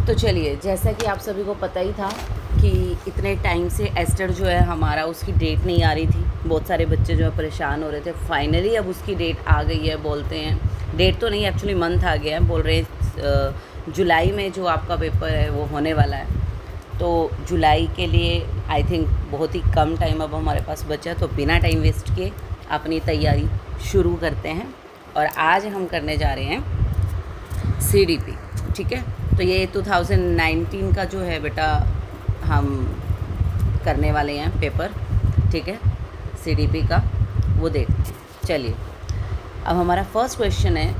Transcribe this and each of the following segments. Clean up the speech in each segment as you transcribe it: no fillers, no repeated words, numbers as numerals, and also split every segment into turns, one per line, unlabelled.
तो चलिए, जैसा कि आप सभी को पता ही था कि इतने टाइम से एस्टर जो है हमारा, उसकी डेट नहीं आ रही थी। बहुत सारे बच्चे जो है परेशान हो रहे थे। फाइनली अब उसकी डेट आ गई है। बोलते हैं डेट तो नहीं, एक्चुअली मंथ आ गया है। बोल रहे हैं जुलाई में जो आपका पेपर है वो होने वाला है। तो जुलाई के लिए आई थिंक बहुत ही कम टाइम अब हमारे पास बचा है। तो बिना टाइम वेस्ट किए अपनी तैयारी शुरू करते हैं। और आज हम करने जा रहे हैं CDP, ठीक है। तो ये 2019 का जो है बेटा हम करने वाले हैं पेपर, ठीक है, CDP का, वो देखते हैं। चलिए, अब हमारा फर्स्ट क्वेश्चन है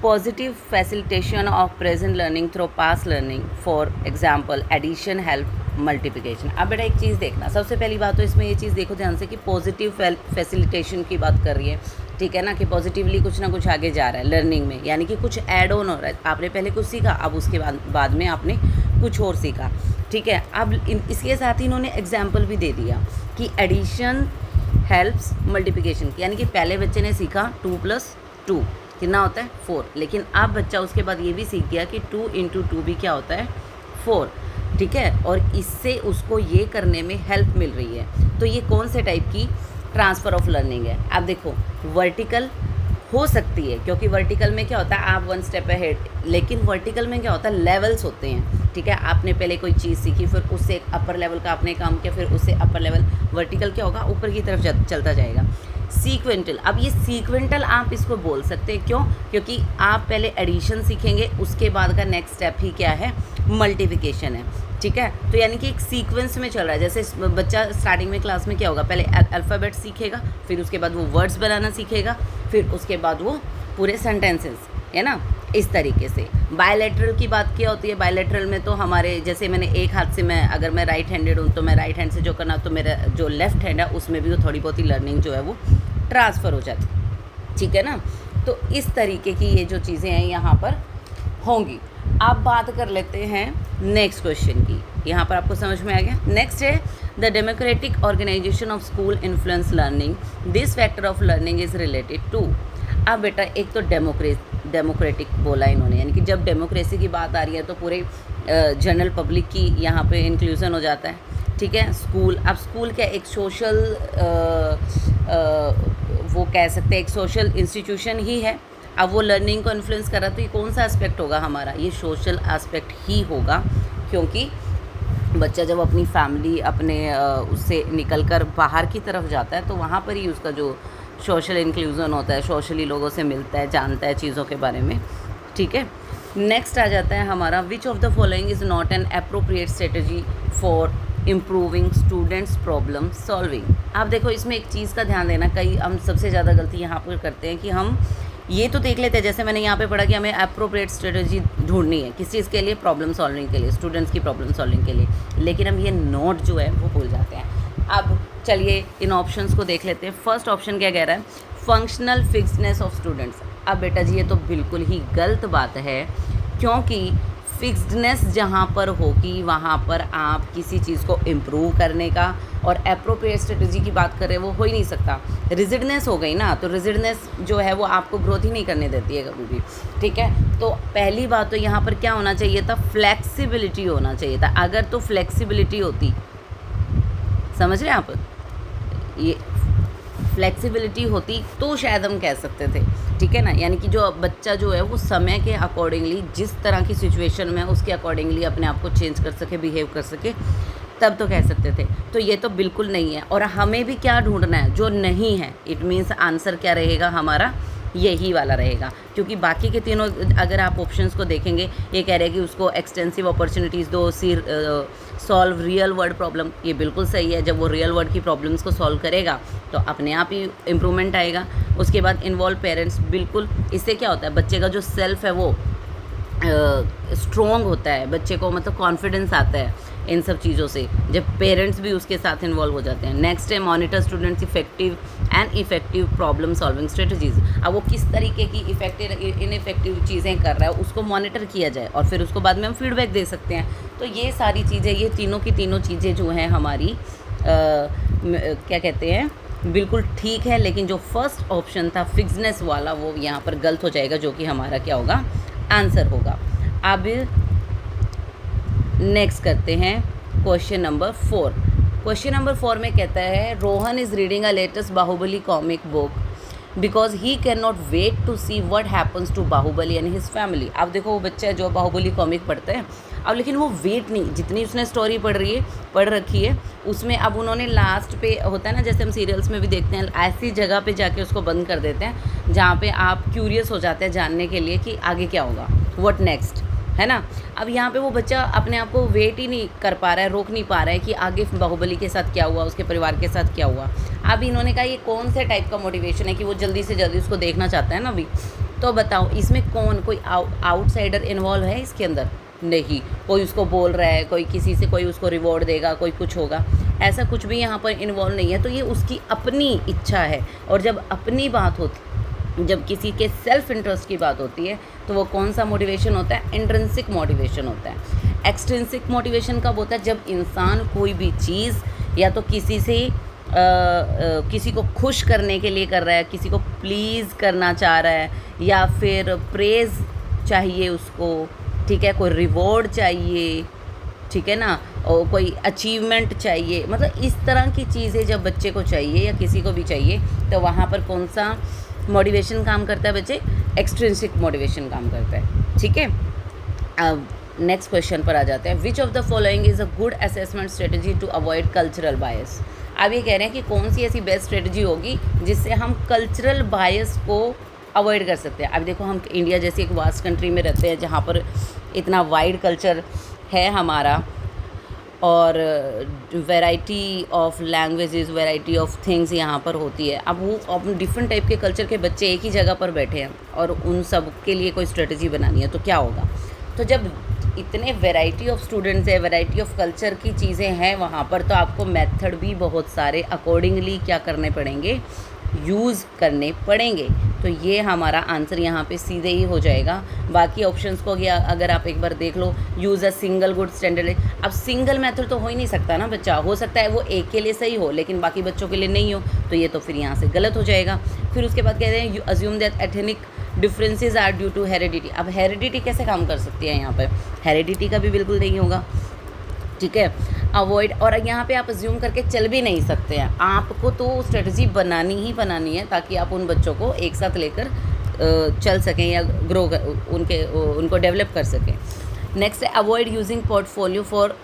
positive facilitation of present learning through past learning, for example addition, help, multiplication. अब बेटा एक चीज़ देखना, सबसे पहली बात तो इसमें ये चीज़ देखो ध्यान से कि पॉजिटिव फैसिलिटेशन की बात कर रही है, ठीक है ना, कि पॉजिटिवली कुछ ना कुछ आगे जा रहा है लर्निंग में, यानी कि कुछ ऐड ऑन हो रहा है। आपने पहले कुछ सीखा, अब उसके बाद में आपने कुछ और सीखा, ठीक है। अब इसके साथ ही इन्होंने एग्जाम्पल भी दे दिया कि एडिशन, हेल्प्स, मल्टीप्लिकेशन, यानी कि पहले बच्चे ने सीखा 2 + 2 कितना होता है 4, लेकिन अब बच्चा उसके बाद ये भी सीख गया कि 2 × 2 भी क्या होता है 4, ठीक है। और इससे उसको ये करने में हेल्प मिल रही है। तो ये कौन से टाइप की ट्रांसफ़र ऑफ लर्निंग है? आप देखो, वर्टिकल हो सकती है, क्योंकि वर्टिकल में क्या होता है आप 1 स्टेप अहेड, लेकिन वर्टिकल में क्या होता है लेवल्स होते हैं, ठीक है। आपने पहले कोई चीज़ सीखी, फिर उससे एक अपर लेवल का आपने काम किया, फिर उससे अपर लेवल, वर्टिकल क्या होगा ऊपर की तरफ चलता जाएगा। सीक्वेंटल, अब ये सीक्वेंटल आप इसको बोल सकते हैं, क्यों? क्योंकि आप पहले एडिशन सीखेंगे, उसके बाद का नेक्स्ट स्टेप ही क्या है मल्टीप्लिकेशन है, ठीक है। तो यानी कि एक सीक्वेंस में चल रहा है। जैसे बच्चा स्टार्टिंग में क्लास में क्या होगा, पहले अल्फ़ाबेट सीखेगा, फिर उसके बाद वो वर्ड्स बनाना सीखेगा, फिर उसके बाद वो पूरे सेंटेंसेस, है ना, इस तरीके से। बायलैटरल की बात क्या होती है? बायलैटरल में तो हमारे जैसे मैंने एक हाथ से, मैं अगर मैं राइट हैंडेड हूँ तो मैं राइट हैंड से जो करना, तो मेरा जो लेफ्ट हैंड है उसमें भी वो थोड़ी बहुत ही लर्निंग जो है वो ट्रांसफ़र हो जाती, ठीक है ना। तो इस तरीके की ये जो चीज़ें हैं यहाँ पर होंगी। अब बात कर लेते हैं नेक्स्ट क्वेश्चन की। यहाँ पर आपको समझ में आ गया। नेक्स्ट है the democratic organisation of school influence learning, this factor of learning is related to. अब बेटा एक तो डेमोक्रेटिक बोला इन्होंने, यानी कि जब डेमोक्रेसी की बात आ रही है तो पूरे जनरल पब्लिक की यहाँ पे इंक्लूजन हो जाता है, ठीक है। स्कूल, अब स्कूल क्या एक सोशल वो कह सकते हैं एक सोशल इंस्टीट्यूशन ही है। अब वो लर्निंग को इन्फ्लुएंस कर रहा है, तो ये कौन सा एस्पेक्ट होगा हमारा? ये सोशल एस्पेक्ट ही होगा, क्योंकि बच्चा जब अपनी फैमिली अपने उससे निकल कर बाहर की तरफ जाता है तो वहाँ पर ही उसका जो सोशल इंक्लूजन होता है, सोशली लोगों से मिलता है, जानता है चीज़ों के बारे में, ठीक है। नेक्स्ट आ जाता है हमारा विच of the following is not an appropriate strategy for improving students problem solving. आप देखो इसमें एक चीज़ का ध्यान देना, कई हम सबसे ज़्यादा गलती यहाँ पर करते हैं कि हम ये तो देख लेते हैं, जैसे मैंने यहाँ पे पढ़ा कि हमें अप्रोप्रिएट स्ट्रेटजी ढूंढनी है किस चीज़ के लिए, प्रॉब्लम सॉल्विंग के लिए, स्टूडेंट्स की प्रॉब्लम सॉल्विंग के लिए, लेकिन हम ये नोट जो है वो भूल जाते हैं। अब चलिए इन ऑप्शंस को देख लेते हैं। फर्स्ट ऑप्शन क्या कह रहा है? Functional fixedness of students. अब बेटा जी ये तो बिल्कुल ही गलत बात है, क्योंकि फिक्सडनेस जहाँ पर होगी वहाँ पर आप किसी चीज़ को इम्प्रूव करने का और अप्रोप्रिएट स्ट्रेटजी की बात कर रहे हैं वो हो ही नहीं सकता। रिजिडनेस हो गई ना, तो रिजिडनेस जो है वो आपको ग्रोथ ही नहीं करने देती है कभी भी, ठीक है। तो पहली बात तो यहाँ पर क्या होना चाहिए था? फ्लेक्सिबिलिटी होना चाहिए था। अगर तो फ्लेक्सिबिलिटी होती, समझ रहे हैं आप, ये फ्लेक्सिबिलिटी होती तो शायद हम कह सकते थे, ठीक है ना, यानी कि जो बच्चा जो है वो समय के अकॉर्डिंगली, जिस तरह की सिचुएशन में उसके अकॉर्डिंगली अपने आप को चेंज कर सके, बिहेव कर सके, तब तो कह सकते थे। तो ये तो बिल्कुल नहीं है। और हमें भी क्या ढूंढना है? जो नहीं है। इट मीन्स आंसर क्या रहेगा हमारा? यही वाला रहेगा, क्योंकि बाकी के तीनों अगर आप ऑप्शंस को देखेंगे, ये कह रहे हैं कि उसको एक्सटेंसिव अपॉर्चुनिटीज़ दो, सॉल्व रियल वर्ल्ड प्रॉब्लम। ये बिल्कुल सही है। जब वो रियल वर्ल्ड की प्रॉब्लम्स को सॉल्व करेगा तो अपने आप ही इम्प्रूवमेंट आएगा। उसके बाद इन्वॉल्व पेरेंट्स, बिल्कुल, इससे क्या होता है बच्चे का जो सेल्फ है वो स्ट्रॉन्ग होता है, बच्चे को मतलब कॉन्फिडेंस आता है इन सब चीज़ों से, जब पेरेंट्स भी उसके साथ इन्वॉल्व हो जाते हैं। नेक्स्ट है monitor students effective and effective problem solving strategies. अब वो किस तरीके की इफेक्टिव इनइफेक्टिव चीज़ें कर रहा है उसको मॉनिटर किया जाए और फिर उसको बाद में हम फीडबैक दे सकते हैं। तो ये सारी चीज़ें, ये तीनों की तीनों चीज़ें जो हैं हमारी क्या कहते हैं, बिल्कुल ठीक है। लेकिन जो फर्स्ट ऑप्शन था फिक्सनेस वाला वो यहाँ पर गलत हो जाएगा, जो कि हमारा क्या होगा आंसर होगा। अब नेक्स्ट करते हैं क्वेश्चन नंबर 4। क्वेश्चन नंबर 4 में कहता है Rohan is reading a latest Baahubali comic book because he can not wait to see what happens to Baahubali and his family. अब देखो वो बच्चा है जो बाहुबली कॉमिक पढ़ता है, अब लेकिन वो वेट नहीं, जितनी उसने स्टोरी पढ़ रखी है उसमें अब उन्होंने लास्ट पे होता है ना, जैसे हम सीरियल्स में भी देखते हैं, ऐसी जगह पे जाके उसको बंद कर देते हैं जहाँ पे आप क्यूरियस हो जाते हैं जानने के लिए कि आगे क्या होगा, व्हाट नेक्स्ट, है ना। अब यहाँ पे वो बच्चा अपने आप को वेट ही नहीं कर पा रहा है, रोक नहीं पा रहा है कि आगे बाहुबली के साथ क्या हुआ, उसके परिवार के साथ क्या हुआ। अब इन्होंने कहा ये कौन से टाइप का मोटिवेशन है कि वो जल्दी से जल्दी उसको देखना चाहता है ना अभी। तो बताओ इसमें कोई आउटसाइडर इन्वॉल्व है इसके अंदर? नहीं, कोई उसको बोल रहा है, कोई किसी से कोई उसको रिवॉर्ड देगा, कोई कुछ होगा, ऐसा कुछ भी यहाँ पर इन्वॉल्व नहीं है। तो ये उसकी अपनी इच्छा है, और जब अपनी बात होती, जब किसी के सेल्फ इंटरेस्ट की बात होती है तो वो कौन सा मोटिवेशन होता है? इंट्रिंसिक मोटिवेशन होता है। एक्सट्रिंसिक मोटिवेशन कब होता है? जब इंसान कोई भी चीज़ या तो किसी को खुश करने के लिए कर रहा है, किसी को प्लीज़ करना चाह रहा है, या फिर प्रेज़ चाहिए उसको, ठीक है, कोई रिवॉर्ड चाहिए, ठीक है ना, और कोई अचीवमेंट चाहिए, मतलब इस तरह की चीज़ें जब बच्चे को चाहिए या किसी को भी चाहिए तो वहाँ पर कौन सा मोटिवेशन काम करता है बच्चे? एक्सट्रिंसिक मोटिवेशन काम करता है, ठीक है। अब नेक्स्ट क्वेश्चन पर आ जाते हैं। Which of the following is a good assessment strategy to avoid cultural bias. अब ये कह रहे हैं कि कौन सी ऐसी बेस्ट स्ट्रेटजी होगी जिससे हम कल्चरल बायस को अवॉइड कर सकते हैं। अब देखो हम इंडिया जैसी एक वास्ट कंट्री में रहते हैं जहाँ पर इतना वाइड कल्चर है हमारा, और variety of languages, variety of things यहाँ पर होती है। अब डिफरेंट टाइप के कल्चर के बच्चे एक ही जगह पर बैठे हैं और उन सब के लिए कोई स्ट्रेटजी बनानी है तो क्या होगा? तो जब इतने वैरायटी ऑफ स्टूडेंट्स है, वैरायटी ऑफ कल्चर की चीज़ें हैं वहाँ पर, तो आपको मेथड भी बहुत सारे अकॉर्डिंगली क्या करने पड़ेंगे? यूज़ करने पड़ेंगे। तो ये हमारा आंसर यहाँ पे सीधे ही हो जाएगा। बाकी ऑप्शंस को अगर आप एक बार देख लो, use a single good standard. अब सिंगल मेथड तो हो ही नहीं सकता ना बच्चा, हो सकता है वो एक के लिए सही हो लेकिन बाकी बच्चों के लिए नहीं हो, तो ये तो फिर यहाँ से गलत हो जाएगा। फिर उसके बाद कहते हैं assume that ethnic differences are due to heredity. अब हेरिडिटी कैसे काम कर सकती है यहाँ पर? हेरिडिटी का भी बिल्कुल नहीं होगा, ठीक है। अवॉइड, और यहाँ पे आप अज्यूम करके चल भी नहीं सकते हैं, आपको तो स्ट्रेटजी बनानी ही बनानी है ताकि आप उन बच्चों को एक साथ लेकर चल सकें या ग्रो उनको डेवलप कर सकें। नेक्स्ट है avoid using portfolio for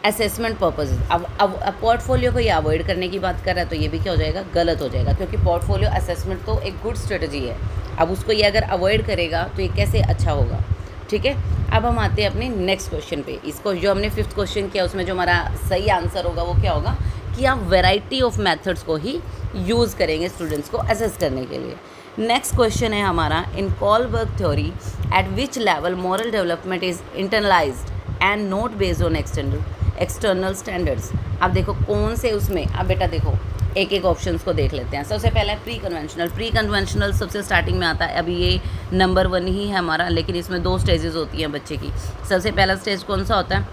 assessment purpose. अब पोर्टफोलियो को ये अवॉइड करने की बात कर रहा है तो ये भी क्या हो जाएगा? गलत हो जाएगा, क्योंकि पोर्टफोलियो असेसमेंट तो एक गुड स्ट्रेटजी है। अब उसको ये अगर अवॉइड करेगा तो ये कैसे अच्छा होगा, ठीक है। अब हम आते हैं अपने नेक्स्ट क्वेश्चन पे। इसको जो हमने 5th क्वेश्चन किया उसमें जो हमारा सही आंसर होगा वो क्या होगा कि आप वैरायटी ऑफ मेथड्स को ही यूज़ करेंगे स्टूडेंट्स को असेस करने के लिए। नेक्स्ट क्वेश्चन है हमारा, in Kohlberg theory at which level moral development is internalised and not based on external standards. अब देखो कौन से उसमें, अब बेटा देखो एक एक ऑप्शंस को देख लेते हैं। सबसे पहला है प्री कन्वेंशनल सबसे स्टार्टिंग में आता है। अभी ये नंबर 1 ही है हमारा, लेकिन इसमें 2 स्टेजेस होती हैं बच्चे की। सबसे पहला स्टेज कौन सा होता है?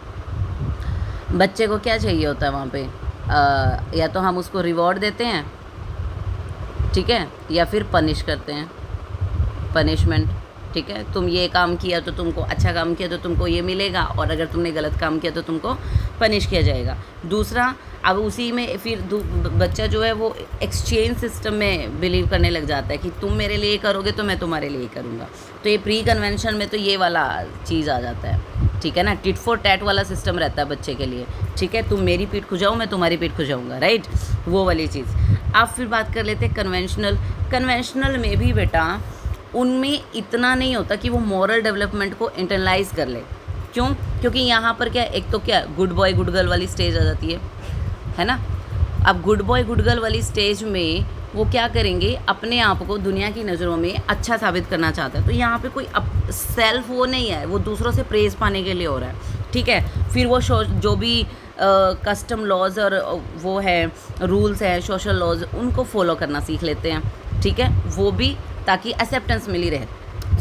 बच्चे को क्या चाहिए होता है वहाँ पे? या तो हम उसको रिवॉर्ड देते हैं, ठीक है, या फिर पनिश करते हैं, पनिशमेंट, ठीक है। तुम ये काम किया तो तुमको, अच्छा काम किया तो तुमको ये मिलेगा, और अगर तुमने गलत काम किया तो तुमको पनिश किया जाएगा। दूसरा, अब उसी में फिर बच्चा जो है वो एक्सचेंज सिस्टम में बिलीव करने लग जाता है कि तुम मेरे लिए करोगे तो मैं तुम्हारे लिए करूँगा। तो ये प्री कन्वेंशन में तो ये वाला चीज़ आ जाता है, ठीक है ना। टिट फॉर टैट वाला सिस्टम रहता है बच्चे के लिए, ठीक है। तुम मेरी पीठ खुजाओ, मैं तुम्हारी पीठ खुजाऊँगा, राइट, वो वाली चीज़। अब फिर बात कर लेते हैं कन्वेंशनल में भी बेटा उनमें इतना नहीं होता कि वो मॉरल डेवलपमेंट को इंटरनलाइज कर ले। क्यों? क्योंकि यहाँ पर क्या, एक तो क्या गुड बॉय गुड गर्ल वाली स्टेज आ जाती है ना। अब गुड बॉय गुड गर्ल वाली स्टेज में वो क्या करेंगे, अपने आप को दुनिया की नज़रों में अच्छा साबित करना चाहता है। तो यहाँ पे कोई सेल्फ वो नहीं है, वो दूसरों से प्रेज़ पाने के लिए हो रहा है, ठीक है। फिर वो जो भी कस्टम लॉज और वो है रूल्स हैं, सोशल लॉज, उनको फॉलो करना सीख लेते हैं, ठीक है, वो भी ताकि एक्सेप्टेंस मिली रहे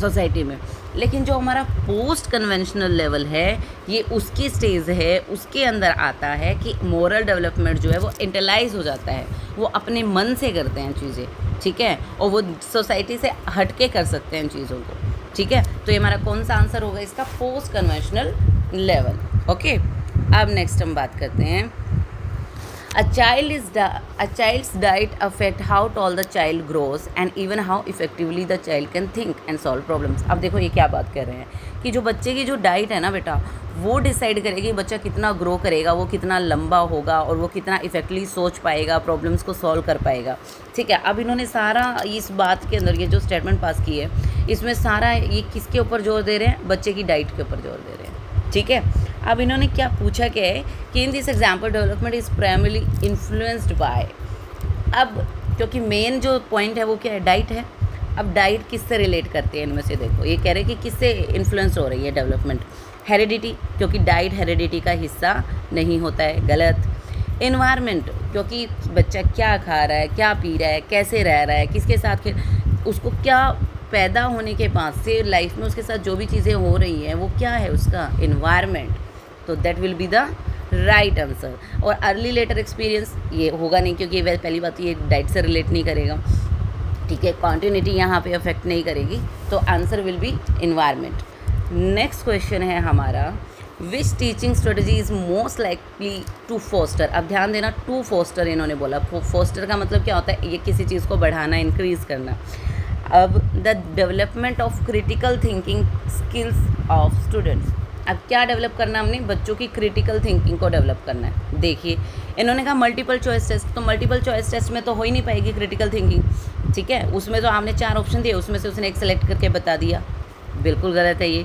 सोसाइटी में। लेकिन जो हमारा पोस्ट कन्वेंशनल लेवल है, ये उसकी स्टेज है, उसके अंदर आता है कि मोरल डेवलपमेंट जो है वो इंटरलाइज हो जाता है, वो अपने मन से करते हैं चीज़ें, ठीक है, और वो सोसाइटी से हटके कर सकते हैं चीज़ों को, ठीक है। तो ये हमारा कौन सा आंसर होगा इसका? Post conventional level. ओके, अब नेक्स्ट हम बात करते हैं A child's diet affect how tall the child grows and even how effectively the child can think and solve problems. अब देखो ये क्या बात कर रहे हैं कि जो बच्चे की जो डाइट है ना बेटा, वो डिसाइड करेगी बच्चा कितना ग्रो करेगा, वो कितना लंबा होगा और वो कितना इफेक्टिवली सोच पाएगा, प्रॉब्लम्स को सॉल्व कर पाएगा। ठीक है, अब इन्होंने सारा इस बात के अंदर ये जो स्टेटमेंट पास की है, इसमें सारा ये किसके ऊपर जोर दे रहे हैं? बच्चे की डाइट के ऊपर जोर दे रहे हैं। ठीक है, अब इन्होंने क्या पूछा क्या है कि in this example development is primarily influenced by, अब क्योंकि मेन जो पॉइंट है वो क्या है? डाइट है। अब डाइट किससे रिलेट करते हैं? इनमें से देखो, ये कह रहे हैं कि किससे इन्फ्लुएंस हो रही है डेवलपमेंट? हेरिडिटी, क्योंकि डाइट हेरिडिटी का हिस्सा नहीं होता है, गलत। एनवायरनमेंट, क्योंकि बच्चा क्या खा रहा है, क्या पी रहा है, कैसे रह रहा है, किसके साथ खेल, उसको क्या पैदा होने के बाद से लाइफ में उसके साथ जो भी चीज़ें हो रही हैं वो क्या है? उसका एनवायरनमेंट। तो that will be the right answer. और अर्ली लेटर एक्सपीरियंस ये होगा नहीं, क्योंकि वह पहली बात ये डाइट से रिलेट नहीं करेगा। ठीक है, कॉन्टिन्यूटी यहाँ पे अफेक्ट नहीं करेगी, तो answer will be environment. Next question है हमारा, which teaching strategy is most likely to foster. अब ध्यान देना, टू फोस्टर इन्होंने बोला। फोस्टर का मतलब क्या होता है? ये किसी चीज़ को बढ़ाना, इंक्रीज़ करना। अब the development of critical thinking skills of students. अब क्या डेवलप करना हमने? बच्चों की क्रिटिकल थिंकिंग को डेवलप करना है। देखिए, इन्होंने कहा मल्टीपल चॉइस टेस्ट, तो मल्टीपल चॉइस टेस्ट में तो हो ही नहीं पाएगी क्रिटिकल थिंकिंग। ठीक है, उसमें तो आपने 4 ऑप्शन दिए, उसमें से उसने एक सेलेक्ट करके बता दिया, बिल्कुल गलत है ये।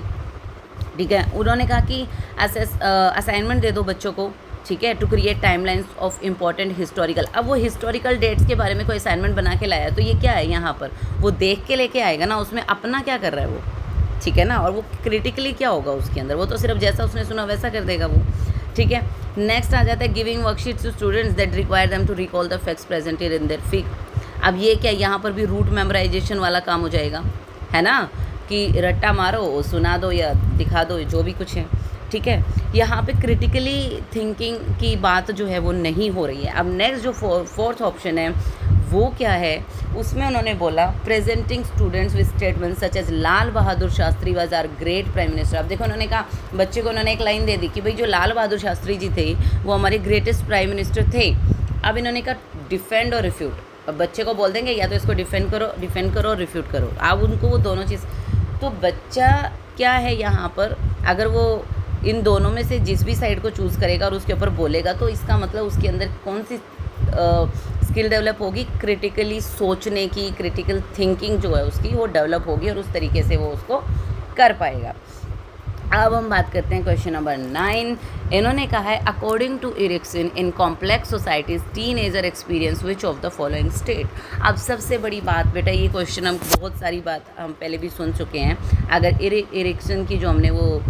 ठीक है, उन्होंने कहा कि असाइनमेंट दे दो बच्चों को, ठीक है, to create timelines of important historical. अब वो हिस्टोरिकल डेट्स के बारे में कोई असाइनमेंट बना के लाया, तो ये क्या है यहाँ पर? वो देख के लेके आएगा ना, उसमें अपना क्या कर रहा है वो, ठीक है ना, और वो क्रिटिकली क्या होगा उसके अंदर? वो तो सिर्फ जैसा उसने सुना वैसा कर देगा वो। ठीक है, नेक्स्ट आ जाता है giving worksheets to students that require them to recall the facts presented in their फीक। अब ये क्या, यहाँ पर भी रूट मेमोराइजेशन वाला काम हो जाएगा, है ना, कि रट्टा मारो, सुना दो या दिखा दो, जो भी कुछ है। ठीक है, यहाँ पे क्रिटिकली थिंकिंग की बात जो है वो नहीं हो रही है। अब नेक्स्ट जो फोर्थ ऑप्शन है वो क्या है? उसमें उन्होंने बोला presenting students with statement such as Lal Bahadur Shastri was our great prime minister. अब देखो, उन्होंने कहा, बच्चे को उन्होंने एक लाइन दे दी कि भाई जो लाल बहादुर शास्त्री जी थे वो हमारे ग्रेटेस्ट प्राइम मिनिस्टर थे। अब इन्होंने कहा डिफेंड और रिफ्यूट। अब बच्चे को बोल देंगे या तो इसको डिफेंड करो और रिफ्यूट करो। अब उनको वो दोनों चीज़, तो बच्चा क्या है यहाँ पर, अगर वो इन दोनों में से जिस भी साइड को चूज़ करेगा और उसके ऊपर बोलेगा, तो इसका मतलब उसके अंदर कौन सी स्किल डेवलप होगी? क्रिटिकली सोचने की, क्रिटिकल थिंकिंग जो है उसकी वो डेवलप होगी और उस तरीके से वो उसको कर पाएगा। अब हम बात करते हैं क्वेश्चन नंबर 9। इन्होंने कहा है according to Erikson in complex societies teenager experience which of the following state. अब सबसे बड़ी बात बेटा, ये क्वेश्चन हम बहुत सारी बात हम पहले भी सुन चुके हैं। अगर एरिक्सन की जो हमने वो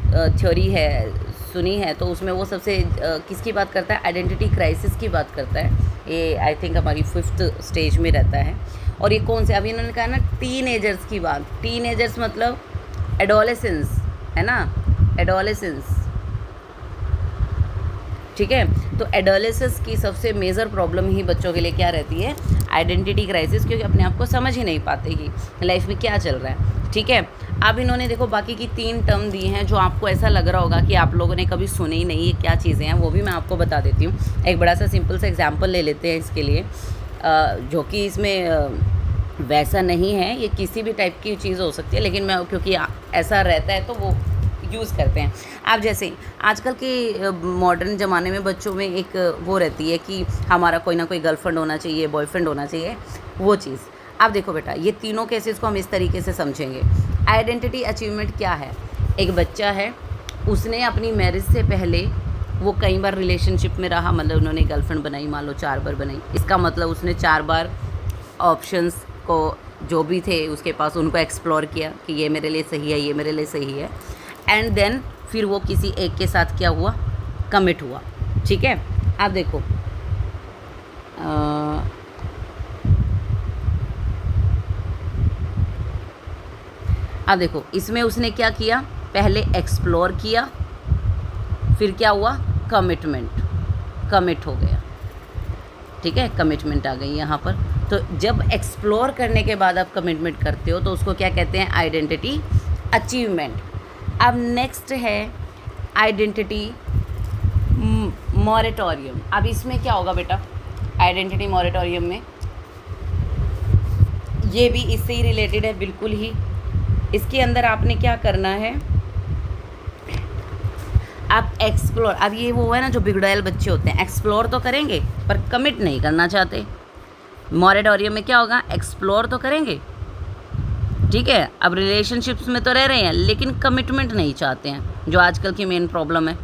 थ्योरी है सुनी है, तो उसमें वो सबसे किसकी बात करता है? आइडेंटिटी क्राइसिस की बात करता है। ये आई थिंक हमारी 5th स्टेज में रहता है। और ये कौन से, अभी इन्होंने कहा ना टीनेजर्स की बात, टीनेजर्स मतलब एडोलेसेंस, है ना, एडोलेसेंस। ठीक है, तो एडोलेसेंस की सबसे मेजर प्रॉब्लम ही बच्चों के लिए क्या रहती है? आइडेंटिटी क्राइसिस, क्योंकि अपने आप को समझ ही नहीं पाते कि लाइफ में क्या चल रहा है। ठीक है, अब इन्होंने देखो बाकी की 3 टर्म दी हैं जो आपको ऐसा लग रहा होगा कि आप लोगों ने कभी सुने ही नहीं, ये क्या चीज़ें हैं, वो भी मैं आपको बता देती हूँ। एक बड़ा सा सिंपल सा एग्जांपल ले लेते हैं इसके लिए, जो कि इसमें वैसा नहीं है, ये किसी भी टाइप की चीज़ हो सकती है, लेकिन मैं क्योंकि ऐसा रहता है तो वो यूज़ करते हैं। आप जैसे आजकल के मॉडर्न ज़माने में बच्चों में एक वो रहती है कि हमारा कोई ना कोई गर्लफ्रेंड होना चाहिए, बॉयफ्रेंड होना चाहिए, वो चीज़। अब देखो बेटा, ये तीनों केसेस को हम इस तरीके से समझेंगे। आइडेंटिटी अचीवमेंट क्या है? एक बच्चा है, उसने अपनी मैरिज से पहले वो कई बार रिलेशनशिप में रहा, मतलब उन्होंने गर्लफ्रेंड बनाई, मान लो 4 बार बनाई, इसका मतलब उसने 4 बार ऑप्शंस को जो भी थे उसके पास उनको एक्सप्लोर किया कि ये मेरे लिए सही है, ये मेरे लिए सही है, एंड देन फिर वो किसी एक के साथ क्या हुआ? कमिट हुआ। ठीक है, अब देखो अब देखो इसमें उसने क्या किया? पहले एक्सप्लोर किया, फिर क्या हुआ? कमिट हो गया। ठीक है, कमिटमेंट आ गई यहाँ पर। तो जब एक्सप्लोर करने के बाद आप कमिटमेंट करते हो तो उसको क्या कहते हैं? Identity achievement. अब नेक्स्ट है आइडेंटिटी मॉरेटोरियम। अब इसमें क्या होगा बेटा, आइडेंटिटी मॉरेटोरियम में ये भी इससे ही रिलेटेड है बिल्कुल ही। इसके अंदर आपने क्या करना है, आप एक्सप्लोर, अब ये वो है ना जो बिगड़ैल बच्चे होते हैं, एक्सप्लोर तो करेंगे पर कमिट नहीं करना चाहते। मॉरेटोरियम में क्या होगा, एक्सप्लोर तो करेंगे, ठीक है, अब रिलेशनशिप्स में तो रह रहे हैं लेकिन कमिटमेंट नहीं चाहते हैं, जो आजकल की मेन प्रॉब्लम है,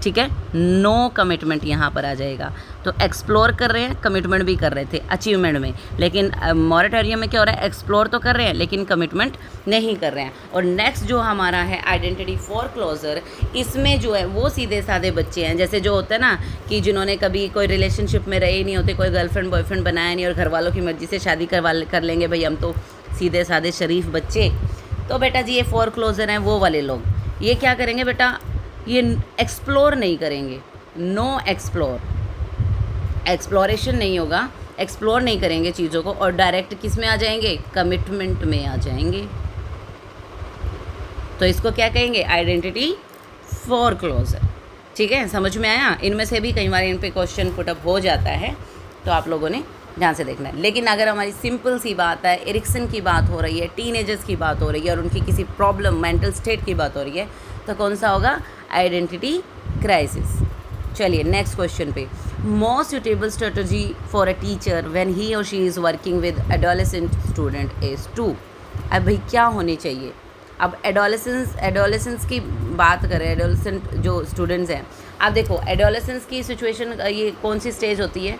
ठीक है। नो कमिटमेंट यहाँ पर आ जाएगा। तो एक्सप्लोर कर रहे हैं, कमिटमेंट भी कर रहे थे अचीवमेंट में, लेकिन मॉरेटोरियम में क्या हो रहा है, एक्सप्लोर तो कर रहे हैं लेकिन कमिटमेंट नहीं कर रहे हैं। और नेक्स्ट जो हमारा है आइडेंटिटी फोरक्लोजर, इसमें जो है वो सीधे साधे बच्चे हैं, जैसे जो होता है ना कि जिन्होंने कभी कोई रिलेशनशिप में रहे ही नहीं होते, कोई गर्लफ्रेंड बॉयफ्रेंड बनाया नहीं और घर वालों की मर्ज़ी से शादी कर लेंगे भाई, हम तो सीधे साधे शरीफ बच्चे। तो बेटा जी ये फोरक्लोजर हैं वो वाले लोग, ये क्या करेंगे बेटा, ये एक्सप्लोर नहीं करेंगे, नो एक्सप्लोर, एक्सप्लोरेशन नहीं होगा, एक्सप्लोर नहीं करेंगे चीज़ों को और डायरेक्ट किस में आ जाएंगे, कमिटमेंट में आ जाएंगे। तो इसको क्या कहेंगे, आइडेंटिटी फोरक्लोजर, ठीक है, समझ में आया। इनमें से भी कई बार इन पे क्वेश्चन पुटअप हो जाता है, तो आप लोगों ने ध्यान से देखना है। लेकिन अगर हमारी सिंपल सी बात है, एरिक्सन की बात हो रही है, टीनेजर्स की बात हो रही है और उनकी किसी प्रॉब्लम मेंटल स्टेट की बात हो रही है, तो कौन सा होगा, आइडेंटिटी क्राइसिस। चलिए नेक्स्ट क्वेश्चन पे, most suitable strategy for a teacher when he or she is working with adolescent student is to. अब भाई क्या होनी चाहिए, अब एडोलेसेंस की बात करें, एडोलेसेंट जो स्टूडेंट्स हैं, अब देखो एडोलेसेंस की सिचुएशन ये कौन सी स्टेज होती है,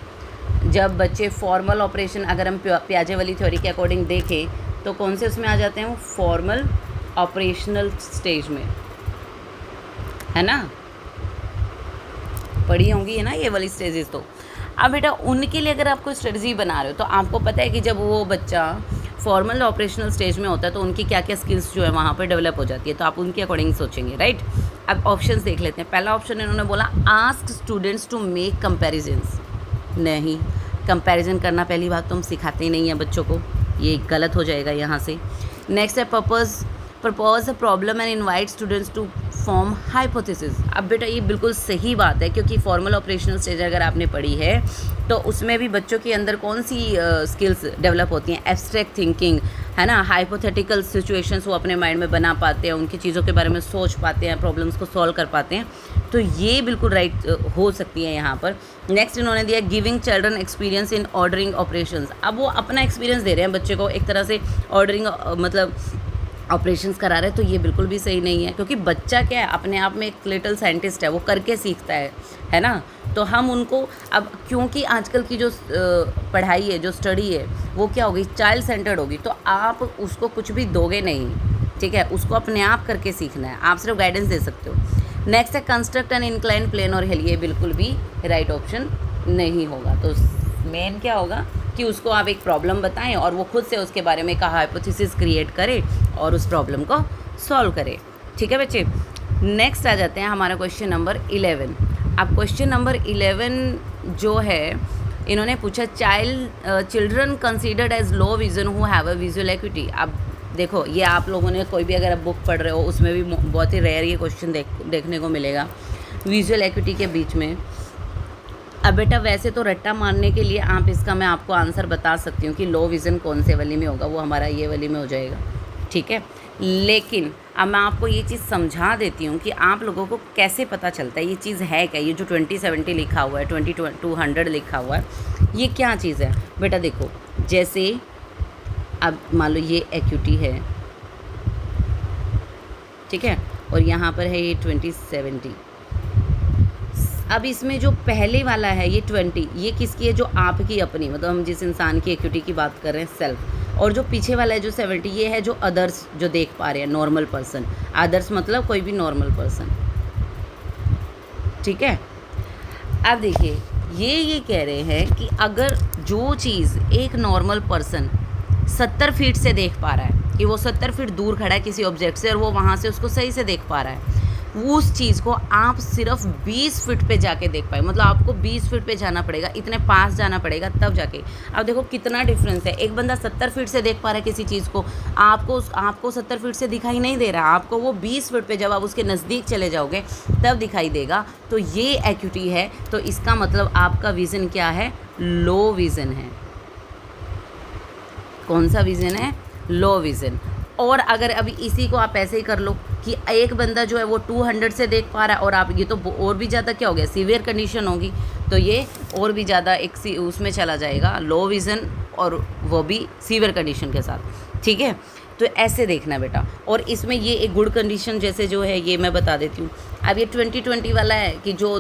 जब बच्चे फॉर्मल ऑपरेशन, अगर हम प्याजे वाली थ्योरी के अकॉर्डिंग देखें तो कौन से उसमें आ जाते हैं, वो फॉर्मल ऑपरेशनल स्टेज में, है ना, पढ़ी होंगी है ना ये वाली स्टेजेस। तो अब बेटा उनके लिए अगर आप कोई स्ट्रेटजी बना रहे हो तो आपको पता है कि जब वो बच्चा फॉर्मल ऑपरेशनल स्टेज में होता है तो उनकी क्या क्या स्किल्स जो है वहाँ पर डेवलप हो जाती है, तो आप उनके अकॉर्डिंग सोचेंगे, राइट। अब ऑप्शंस देख लेते हैं। पहला ऑप्शन इन्होंने बोला ask students to make comparisons. नहीं, कंपैरिजन करना पहली बात तो हम सिखाते ही नहीं हैं बच्चों को, ये गलत हो जाएगा यहाँ से। नेक्स्ट है propose a problem and invite students to form hypothesis. अब बेटा ये बिल्कुल सही बात है, क्योंकि फॉर्मल ऑपरेशनल स्टेज अगर आपने पढ़ी है तो उसमें भी बच्चों के अंदर कौन सी स्किल्स डेवलप होती हैं, एब्स्ट्रैक्ट थिंकिंग, है ना, हाइपोथेटिकल सिचुएशंस वो अपने माइंड में बना पाते हैं, उनकी चीज़ों के बारे में सोच पाते हैं, प्रॉब्लम्स को सॉल्व कर पाते हैं, तो ये बिल्कुल राइट हो सकती है यहाँ पर। नेक्स्ट इन्होंने दिया giving children experience in ordering operations. अब वो अपना एक्सपीरियंस दे रहे हैं बच्चे को, एक तरह से ऑर्डरिंग मतलब ऑपरेशंस करा रहे हैं, तो ये बिल्कुल भी सही नहीं है, क्योंकि बच्चा क्या है अपने आप में एक लिटिल साइंटिस्ट है, वो करके सीखता है ना। तो हम उनको अब, क्योंकि आजकल की जो पढ़ाई है, जो स्टडी है, वो क्या होगी, चाइल्ड सेंटर्ड होगी, तो आप उसको कुछ भी दोगे नहीं, ठीक है, उसको अपने आप करके सीखना है, आप सिर्फ गाइडेंस दे सकते हो। नेक्स्ट है कंस्ट्रक्ट एन इंक्लाइन प्लेन और हिल, ये बिल्कुल भी राइट ऑप्शन नहीं होगा। तो मेन क्या होगा कि उसको आप एक प्रॉब्लम बताएं और वो खुद से उसके बारे में एक हाइपोथेसिस क्रिएट करे और उस प्रॉब्लम को सॉल्व करे, ठीक है बच्चे। नेक्स्ट आ जाते हैं हमारा क्वेश्चन नंबर 11। अब क्वेश्चन नंबर 11 जो है इन्होंने पूछा children considered as low vision who have a visual acuity. अब देखो ये आप लोगों ने कोई भी अगर आप बुक पढ़ रहे हो उसमें भी बहुत ही रेयर ये क्वेश्चन देखने को मिलेगा विजुअल एक्विटी के बीच में। अब बेटा वैसे तो रट्टा मारने के लिए आप इसका मैं आपको आंसर बता सकती हूँ कि लो विज़न कौन से वाली में होगा, वो हमारा ये वाली में हो जाएगा, ठीक है। लेकिन अब मैं आपको ये चीज़ समझा देती हूँ कि आप लोगों को कैसे पता चलता है ये चीज़ है क्या, ये जो 2070 लिखा हुआ है, 2200 लिखा हुआ है, ये क्या चीज़ है बेटा। देखो जैसे अब मान लो ये एक्यूटी है, ठीक है, और यहाँ पर है ये 2070। अब इसमें जो पहले वाला है ये 20, ये किसकी है, जो आपकी अपनी, मतलब हम जिस इंसान की एक्यूटी की बात कर रहे हैं सेल्फ, और जो पीछे वाला है जो 70, ये है जो अदर्स, जो देख पा रहे हैं, नॉर्मल पर्सन। अदर्स मतलब कोई भी नॉर्मल पर्सन, ठीक है। अब देखिए ये कह रहे हैं कि अगर जो चीज़ एक नॉर्मल पर्सन 70 फीट से देख पा रहा है, कि वो 70 फीट दूर खड़ा है किसी ऑब्जेक्ट से और वो वहाँ से उसको सही से देख पा रहा है, उस चीज़ को आप सिर्फ 20 फीट पे जाके देख पाए, मतलब आपको 20 फीट पे जाना पड़ेगा, इतने पास जाना पड़ेगा तब जाके। अब देखो कितना डिफरेंस है, एक बंदा 70 फीट से देख पा रहा है किसी चीज़ को, आपको 70 फीट से दिखाई नहीं दे रहा, आपको वो 20 फीट पे जब आप उसके नज़दीक चले जाओगे तब दिखाई देगा। तो ये एक्यूटी है, तो इसका मतलब आपका विज़न क्या है, लो विज़न है। कौन सा विज़न है, लो विज़न। और अगर अभी इसी को आप ऐसे ही कर लो कि एक बंदा जो है वो 200 से देख पा रहा है और आप, ये तो और भी ज़्यादा क्या हो गया, सीवियर कंडीशन होगी, तो ये और भी ज़्यादा एक उसमें चला जाएगा, लो विज़न, और वो भी सीवियर कंडीशन के साथ, ठीक है। तो ऐसे देखना बेटा। और इसमें ये एक गुड कंडीशन जैसे जो है ये मैं बता देती हूँ। अब ये 20-20 वाला है कि जो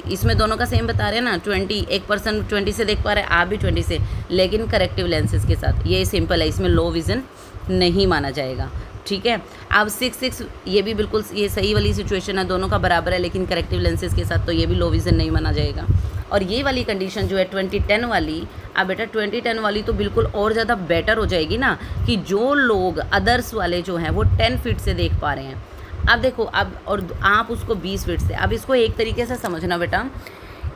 इसमें दोनों का सेम बता रहे हैं ना, 20 एक पर्सन 20 से देख पा रहे हैं, आप भी 20 से, लेकिन करेक्टिव लेंसेज के साथ। ये सिंपल है, इसमें लो विज़न नहीं माना जाएगा, ठीक है। अब 6-6 ये भी बिल्कुल ये सही वाली सिचुएशन है, दोनों का बराबर है, लेकिन करेक्टिव लेंसेज के साथ, तो ये भी लो विज़न नहीं माना जाएगा। और ये वाली कंडीशन जो है 20-10 वाली, अब बेटा 20-10 वाली तो बिल्कुल और ज़्यादा बेटर हो जाएगी ना, कि जो लोग अदर्स वाले जो हैं वो 10 फीट से देख पा रहे हैं। अब देखो, अब और आप उसको 20 फीट से, अब इसको एक तरीके से समझना बेटा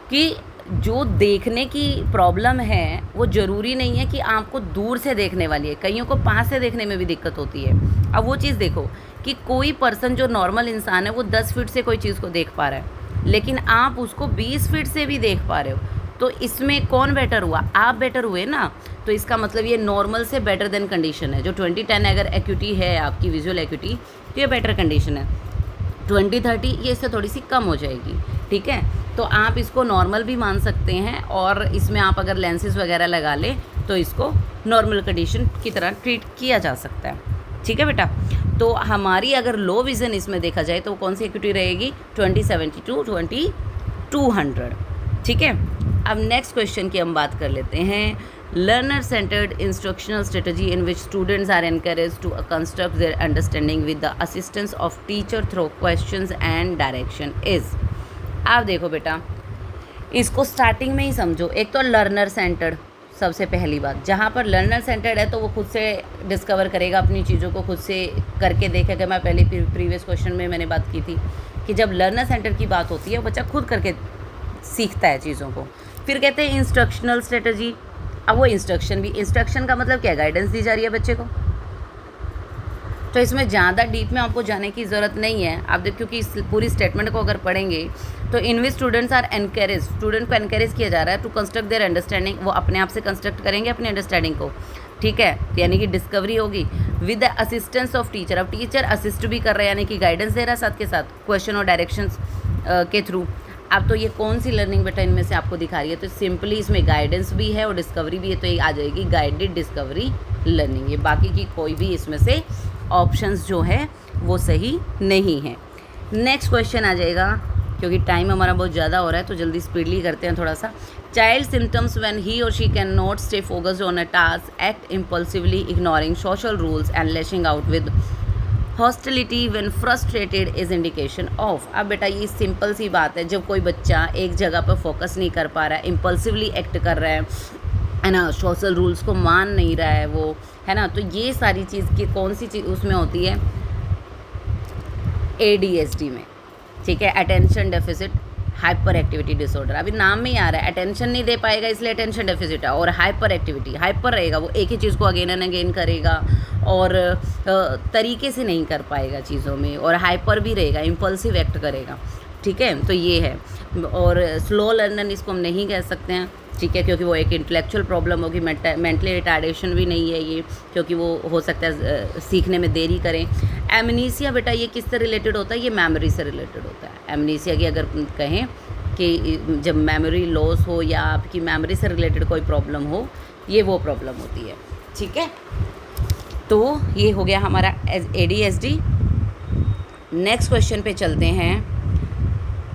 कि जो देखने की प्रॉब्लम है वो ज़रूरी नहीं है कि आपको दूर से देखने वाली है, कईयों को पास से देखने में भी दिक्कत होती है। अब वो चीज़ देखो कि कोई पर्सन जो नॉर्मल इंसान है वो 10 फीट से कोई चीज़ को देख पा रहा है, लेकिन आप उसको 20 फीट से भी देख पा रहे हो, तो इसमें कौन बेटर हुआ, आप बेटर हुए ना। तो इसका मतलब ये नॉर्मल से बेटर देन कंडीशन है। जो 20-10 अगर एक्यूटी है आपकी, विजुअल एक्यूटी, तो ये बेटर कंडीशन है। 20-30 ये इससे थोड़ी सी कम हो जाएगी, ठीक है। तो आप इसको नॉर्मल भी मान सकते हैं, और इसमें आप अगर लेंसेज वगैरह लगा लें तो इसको नॉर्मल कंडीशन की तरह ट्रीट किया जा सकता है, ठीक है बेटा। तो हमारी अगर लो विज़न इसमें देखा जाए तो कौन सी एक्यूटी रहेगी, 20/70 to 20/200, ठीक है। अब नेक्स्ट क्वेश्चन की हम बात कर लेते हैं। Learner centred instructional strategy in which students are encourage to construct their understanding with the assistance of teacher through questions and direction is. आप देखो बेटा, इसको स्टार्टिंग में ही समझो। एक तो लर्नर सेंटर्ड, सबसे पहली बात, जहाँ पर लर्नर सेंटर्ड है तो वो खुद से डिस्कवर करेगा, अपनी चीज़ों को खुद से करके देखेगा। मैं पहले प्रीवियस क्वेश्चन में मैंने बात की थी कि जब लर्नर सेंटर की बात होती है बच्चा खुद करके सीखता है चीज़ों को। फिर कहते हैं इंस्ट्रक्शनल स्ट्रेटजी। अब वो इंस्ट्रक्शन का मतलब क्या है, गाइडेंस दी जा रही है बच्चे को, तो इसमें ज़्यादा डीप में आपको जाने की ज़रूरत नहीं है। आप देख, क्योंकि इस पूरी स्टेटमेंट को अगर पढ़ेंगे तो in which students are encourage, student को एनकरेज किया जा रहा है टू कंस्ट्रक्ट देयर अंडरस्टैंडिंग, वो अपने आप से कंस्ट्रक्ट करेंगे अपनी अंडरस्टैंडिंग को, ठीक है, यानी कि डिस्कवरी होगी with the assistance of teacher. अब टीचर असिस्ट भी कर रहा है, यानी कि गाइडेंस दे रहा है साथ के साथ क्वेश्चन और डायरेक्शंस के थ्रू। अब तो ये कौन सी लर्निंग बेटा इनमें से आपको दिखा रही है, तो सिंपली इसमें गाइडेंस भी है और डिस्कवरी भी है, तो ये आ जाएगी गाइडेड डिस्कवरी लर्निंग। ये बाकी की कोई भी इसमें से ऑप्शंस जो है वो सही नहीं है। नेक्स्ट क्वेश्चन आ जाएगा, क्योंकि टाइम हमारा बहुत ज़्यादा हो रहा है तो जल्दी स्पीडली करते हैं थोड़ा सा। Child symptoms when he or she can not stay focused on a task, act impulsively, ignoring social rules and lashing out with hostility when frustrated is indication of. अब बेटा ये सिंपल सी बात है, जब कोई बच्चा एक जगह पर फोकस नहीं कर पा रहा है, इम्पल्सिवली एक्ट कर रहा है ना, सोशल रूल्स को मान नहीं रहा है वो, है ना, तो ये सारी चीज़ की कौन सी चीज़ उसमें होती है, ADHD में, ठीक है, attention deficit hyper activity disorder. अभी नाम में ही आ रहा है, अटेंशन नहीं दे पाएगा इसलिए अटेंशन डेफिसिट है, और हाइपर एक्टिविटी, हाइपर रहेगा, वो एक ही चीज़ को अगेन एंड अगेन करेगा और तरीके से नहीं कर पाएगा चीज़ों में, और हाइपर भी रहेगा, इम्पल्सिव एक्ट करेगा, ठीक है, तो ये है। और स्लो लर्नर इसको हम नहीं कह सकते हैं, ठीक है, क्योंकि वो एक इंटेलेक्चुअल प्रॉब्लम होगी, मेंटली रिटार्डेशन भी नहीं है ये, क्योंकि वो हो सकता है सीखने में देरी करें। एमनीसिया बेटा ये किससे रिलेटेड होता है, ये मेमोरी से रिलेटेड होता है। एमनीसिया की अगर कहें कि जब मेमोरी लॉस हो या आपकी मेमोरी से रिलेटेड कोई प्रॉब्लम हो, ये वो प्रॉब्लम होती है, ठीक है। तो ये हो गया हमारा ADHD। नेक्स्ट क्वेश्चन पे चलते हैं,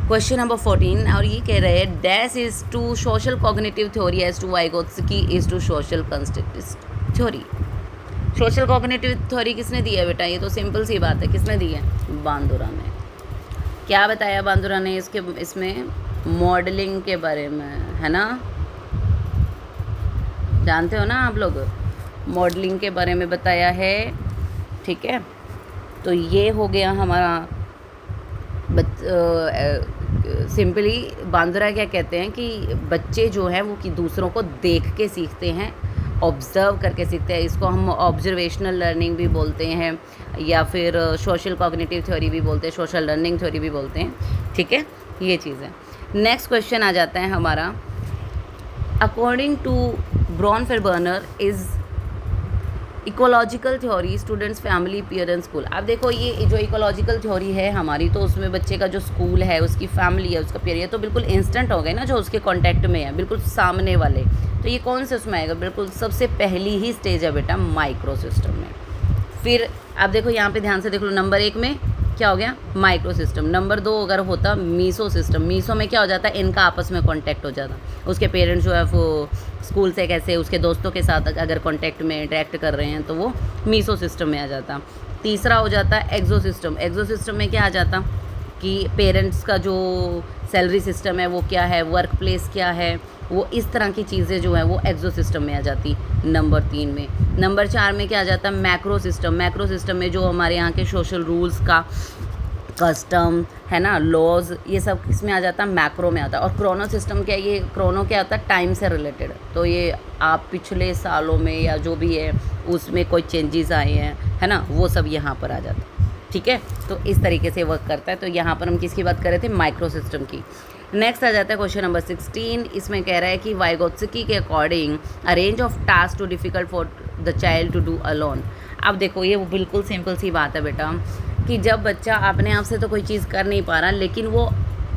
क्वेश्चन नंबर 14, और ये कह रहे हैं dash is to social cognitive theory as to Vygotsky is to social constructive theory. Social cognitive theory किसने दी है बेटा, ये तो सिंपल सी बात है, किसने दी है, बांदुरा ने। क्या बताया बांदुरा ने इसमें मॉडलिंग के बारे में, है ना, जानते हो ना आप लोग, मॉडलिंग के बारे में बताया है, ठीक है। तो ये हो गया हमारा सिंपली बांद्रा क्या कहते हैं कि बच्चे जो हैं वो कि दूसरों को देख के सीखते हैं, ऑब्ज़र्व करके सीखते हैं। इसको हम ऑब्जर्वेशनल लर्निंग भी बोलते हैं या फिर सोशल कॉग्निटिव थ्योरी भी बोलते हैं, सोशल लर्निंग थ्योरी भी बोलते हैं। ठीक है, ये चीज़ है। नेक्स्ट क्वेश्चन आ जाता है हमारा, according to Bronfenbrenner is ecological theory students family peer and school. अब देखो ये जो इकोलॉजिकल थ्योरी है हमारी, तो उसमें बच्चे का जो स्कूल है, उसकी फैमिली है, उसका पीयर है, तो बिल्कुल इंस्टेंट हो गए ना, जो उसके कांटेक्ट में है, बिल्कुल सामने वाले। तो ये कौन से उसमें आएगा? बिल्कुल सबसे पहली ही स्टेज है बेटा माइक्रो सिस्टम में। फिर आप देखो यहाँ पे ध्यान से देख लो, नंबर 1 में क्या हो गया? Micro system. नंबर 2 अगर होता मीसो सिस्टम, मीसो में क्या हो जाता है? इनका आपस में कांटेक्ट हो जाता, उसके पेरेंट्स जो है वो स्कूल से कैसे उसके दोस्तों के साथ अगर कांटेक्ट में इंटरेक्ट कर रहे हैं तो वो मीसो सिस्टम में आ जाता। तीसरा हो जाता है एक्सो सिस्टम। एक्सो सिस्टम में क्या आ जाता कि पेरेंट्स का जो सैलरी सिस्टम है वो क्या है, वर्क प्लेस क्या है, वो इस तरह की चीज़ें जो है वो एक्सो सिस्टम में आ जाती नंबर 3 में। नंबर 4 में क्या आ जाता है? Macro system. मैक्रो सिस्टम में जो हमारे यहाँ के सोशल रूल्स का कस्टम है ना, लॉज, ये सब किसमें आ जाता है? मैक्रो में आता है। और क्रोनो सिस्टम क्या है? ये क्रोनो क्या होता है? टाइम से रिलेटेड। तो ये आप पिछले सालों में या जो भी है उसमें कोई चेंजेस आए हैं, है ना, वो सब यहाँ पर आ जाता है। ठीक है, तो इस तरीके से वर्क करता है। तो यहाँ पर हम किसकी बात कर रहे थे? माइक्रो सिस्टम की। नेक्स्ट आ जाता है क्वेश्चन नंबर 16। इसमें कह रहा है कि वाइगोत्स्की के according a range of task too difficult for the child to do alone. अब देखो ये वो बिल्कुल सिंपल सी बात है बेटा कि जब बच्चा अपने आप से तो कोई चीज़ कर नहीं पा रहा, लेकिन वो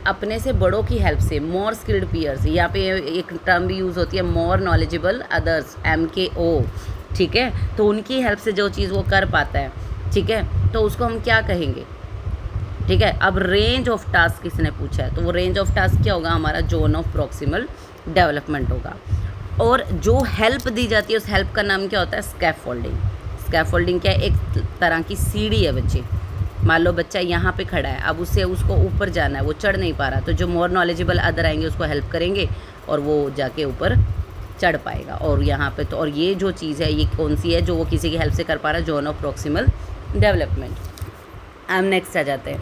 अपने से बड़ों की हेल्प से, मोर स्किल्ड पीयर्स, यहाँ पे एक टर्म भी यूज़ होती है, मोर नॉलेजेबल अदर्स, MKO। ठीक है, तो उनकी हेल्प से जो चीज़ वो कर पाता है, ठीक है, तो उसको हम क्या कहेंगे? ठीक है, अब रेंज ऑफ टास्क किसने पूछा है, तो वो रेंज ऑफ टास्क क्या होगा? हमारा जोन ऑफ प्रॉक्सिमल डेवलपमेंट होगा। और जो हेल्प दी जाती है उस हेल्प का नाम क्या होता है? स्कैफोल्डिंग। स्कैफोल्डिंग क्या है? एक तरह की सीढ़ी है बच्चे। मान लो बच्चा यहाँ पे खड़ा है, अब उसको ऊपर जाना है, वो चढ़ नहीं पा रहा, तो जो मोर नॉलेजेबल अदर आएंगे उसको हेल्प करेंगे और वो जाके ऊपर चढ़ पाएगा। और यहाँ पे तो, और ये जो चीज़ है ये कौन सी है जो वो किसी की हेल्प से कर पा रहा है? Zone of proximal development. अब नेक्स्ट आ जाते हैं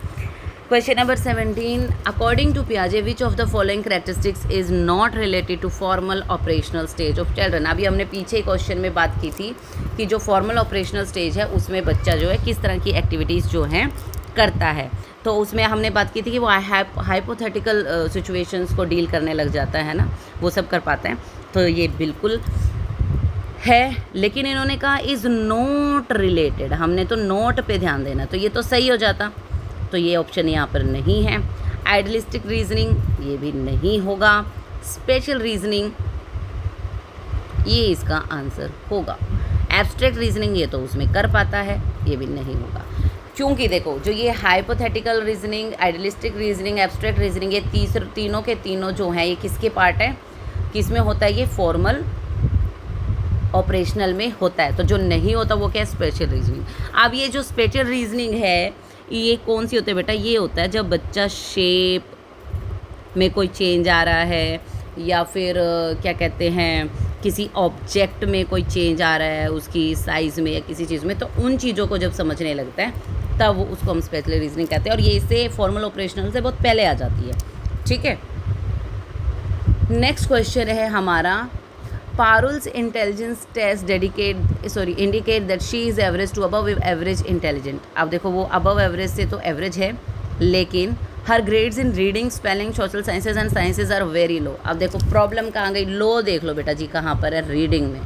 क्वेश्चन नंबर 17। अकॉर्डिंग टू पियाजे which of the following characteristics is not related to formal operational stage of children. अभी हमने पीछे क्वेश्चन में बात की थी कि जो फॉर्मल ऑपरेशनल स्टेज है उसमें बच्चा जो है किस तरह की एक्टिविटीज़ जो हैं करता है। तो उसमें हमने बात की थी कि वो हाइपोथेटिकल सिचुएशंस को डील करने लग जाता है ना, वो सब कर पाता है। तो ये बिल्कुल है, लेकिन इन्होंने कहा इज़ नॉट रिलेटेड, हमने तो नोट पे ध्यान देना, तो ये तो सही हो जाता, तो ये ऑप्शन यहाँ पर नहीं है। आइडियलिस्टिक रीजनिंग ये भी नहीं होगा। स्पेशल रीजनिंग ये इसका आंसर होगा। एब्स्ट्रैक्ट रीजनिंग ये तो उसमें कर पाता है, ये भी नहीं होगा। क्योंकि देखो जो ये hypothetical reasoning, idealistic reasoning, abstract reasoning, ये तीनों के तीनों जो हैं ये किसके पार्ट है? किसमें होता है? ये फॉर्मल ऑपरेशनल में होता है। तो जो नहीं होता वो क्या है? Special reasoning. अब ये जो स्पेशल रीजनिंग है ये कौन सी होती है बेटा? ये होता है जब बच्चा शेप में कोई चेंज आ रहा है या फिर क्या कहते हैं किसी ऑब्जेक्ट में कोई चेंज आ रहा है, उसकी साइज़ में या किसी चीज़ में, तो उन चीज़ों को जब समझने लगता है तब वो उसको हम स्पेशल रीजनिंग कहते हैं। और ये इससे फॉर्मल ऑपरेशनल से बहुत पहले आ जाती है। ठीक है, नेक्स्ट क्वेश्चन है हमारा, Parul's intelligence test indicate that she is average to above average intelligent. अब देखो वो अबव एवरेज से तो एवरेज है, लेकिन her grades in reading, spelling, social sciences and sciences are very low. अब देखो प्रॉब्लम कहाँ गई? लो देख लो बेटा जी, कहाँ पर है? रीडिंग में,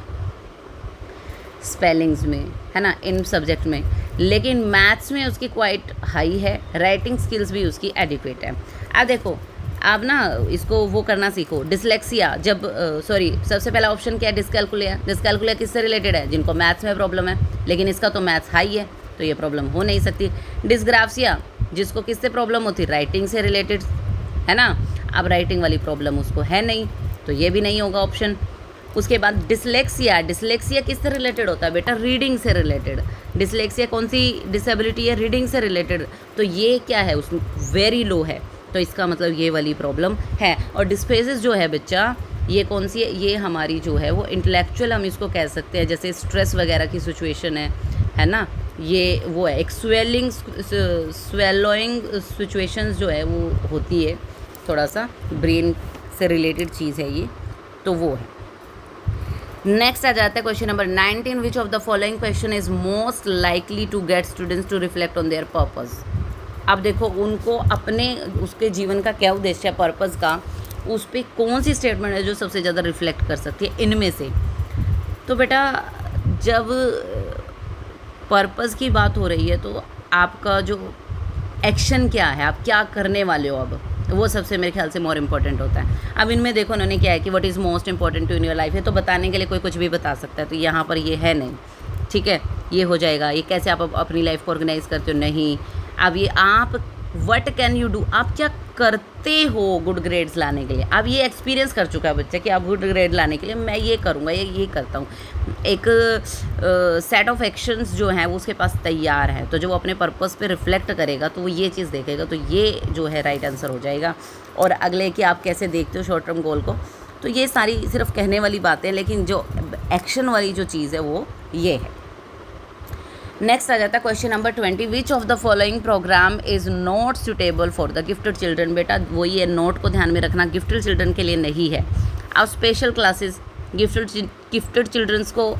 स्पेलिंग्स में, है ना, इन सब्जेक्ट में। लेकिन मैथ्स में उसकी क्वाइट हाई है, राइटिंग स्किल्स भी उसकी एडिक्वेट है। अब देखो आप ना इसको वो करना सीखो, डिसलेक्सिया जब सबसे पहला ऑप्शन क्या है? डिस्कैल्कुलिया। डिस्कैल्कुलिया किससे रिलेटेड है? जिनको मैथ्स में प्रॉब्लम है, लेकिन इसका तो मैथ्स हाई है तो ये प्रॉब्लम हो नहीं सकती। डिस्ग्राफिया जिसको किससे प्रॉब्लम होती? राइटिंग से रिलेटेड, है ना। अब राइटिंग वाली प्रॉब्लम उसको है नहीं, तो ये भी नहीं होगा ऑप्शन। उसके बाद डिसलेक्सिया, डिसलेक्सिया किससे रिलेटेड होता है बेटा? रीडिंग से रिलेटेड। डिसलेक्सिया कौन सी डिसेबिलिटी है? रीडिंग से रिलेटेड। तो ये क्या है? उसमें वेरी लो है, तो इसका मतलब ये वाली प्रॉब्लम है। और डिस्पेसिस जो है बच्चा, ये कौन सी है? ये हमारी जो है वो इंटेलेक्चुअल हम इसको कह सकते हैं, जैसे स्ट्रेस वगैरह की सिचुएशन है ना, ये वो है एक स्वेलोइंग सिचुएशंस जो है वो होती है, थोड़ा सा ब्रेन से रिलेटेड चीज़ है ये, तो वो है। नेक्स्ट आ जाता है question number 19, which of the following question is most likely to get students to reflect on their purpose. अब देखो उनको अपने उसके जीवन का क्या उद्देश्य है, पर्पस का, उस पर कौन सी स्टेटमेंट है जो सबसे ज़्यादा रिफ्लेक्ट कर सकती है इनमें से। तो बेटा जब पर्पस की बात हो रही है तो आपका जो एक्शन क्या है, आप क्या करने वाले हो, अब वो सबसे मेरे ख्याल से मोर इम्पॉर्टेंट होता है। अब इनमें देखो उन्होंने क्या है कि what is most important to in your life है, तो बताने के लिए कोई कुछ भी बता सकता है, तो यहाँ पर ये है नहीं, ठीक है, ये हो जाएगा। ये कैसे आप अपनी लाइफ को ऑर्गेनाइज करते हो, नहीं। अब ये आप व्हाट कैन यू डू, आप क्या करते हो गुड ग्रेड्स लाने के लिए। अब ये एक्सपीरियंस कर चुका है बच्चा कि आप गुड ग्रेड लाने के लिए मैं ये करूँगा, ये करता हूँ, एक सेट ऑफ एक्शंस जो हैं वो उसके पास तैयार है, तो जो वो अपने पर्पस पे रिफ्लेक्ट करेगा तो वो ये चीज़ देखेगा, तो ये जो है राइट आंसर हो जाएगा। और अगले कि आप कैसे देखते हो शॉर्ट टर्म गोल को, तो ये सारी सिर्फ कहने वाली बातें, लेकिन जो एक्शन वाली जो चीज़ है वो ये है। नेक्स्ट आ जाता है question number 20, which of the following programme is not suitable for the gifted children. बेटा वही है, नोट को ध्यान में रखना, गिफ्टेड चिल्ड्रन के लिए नहीं है। अब स्पेशल क्लासेस, गिफ्टेड चिल्ड्रंस को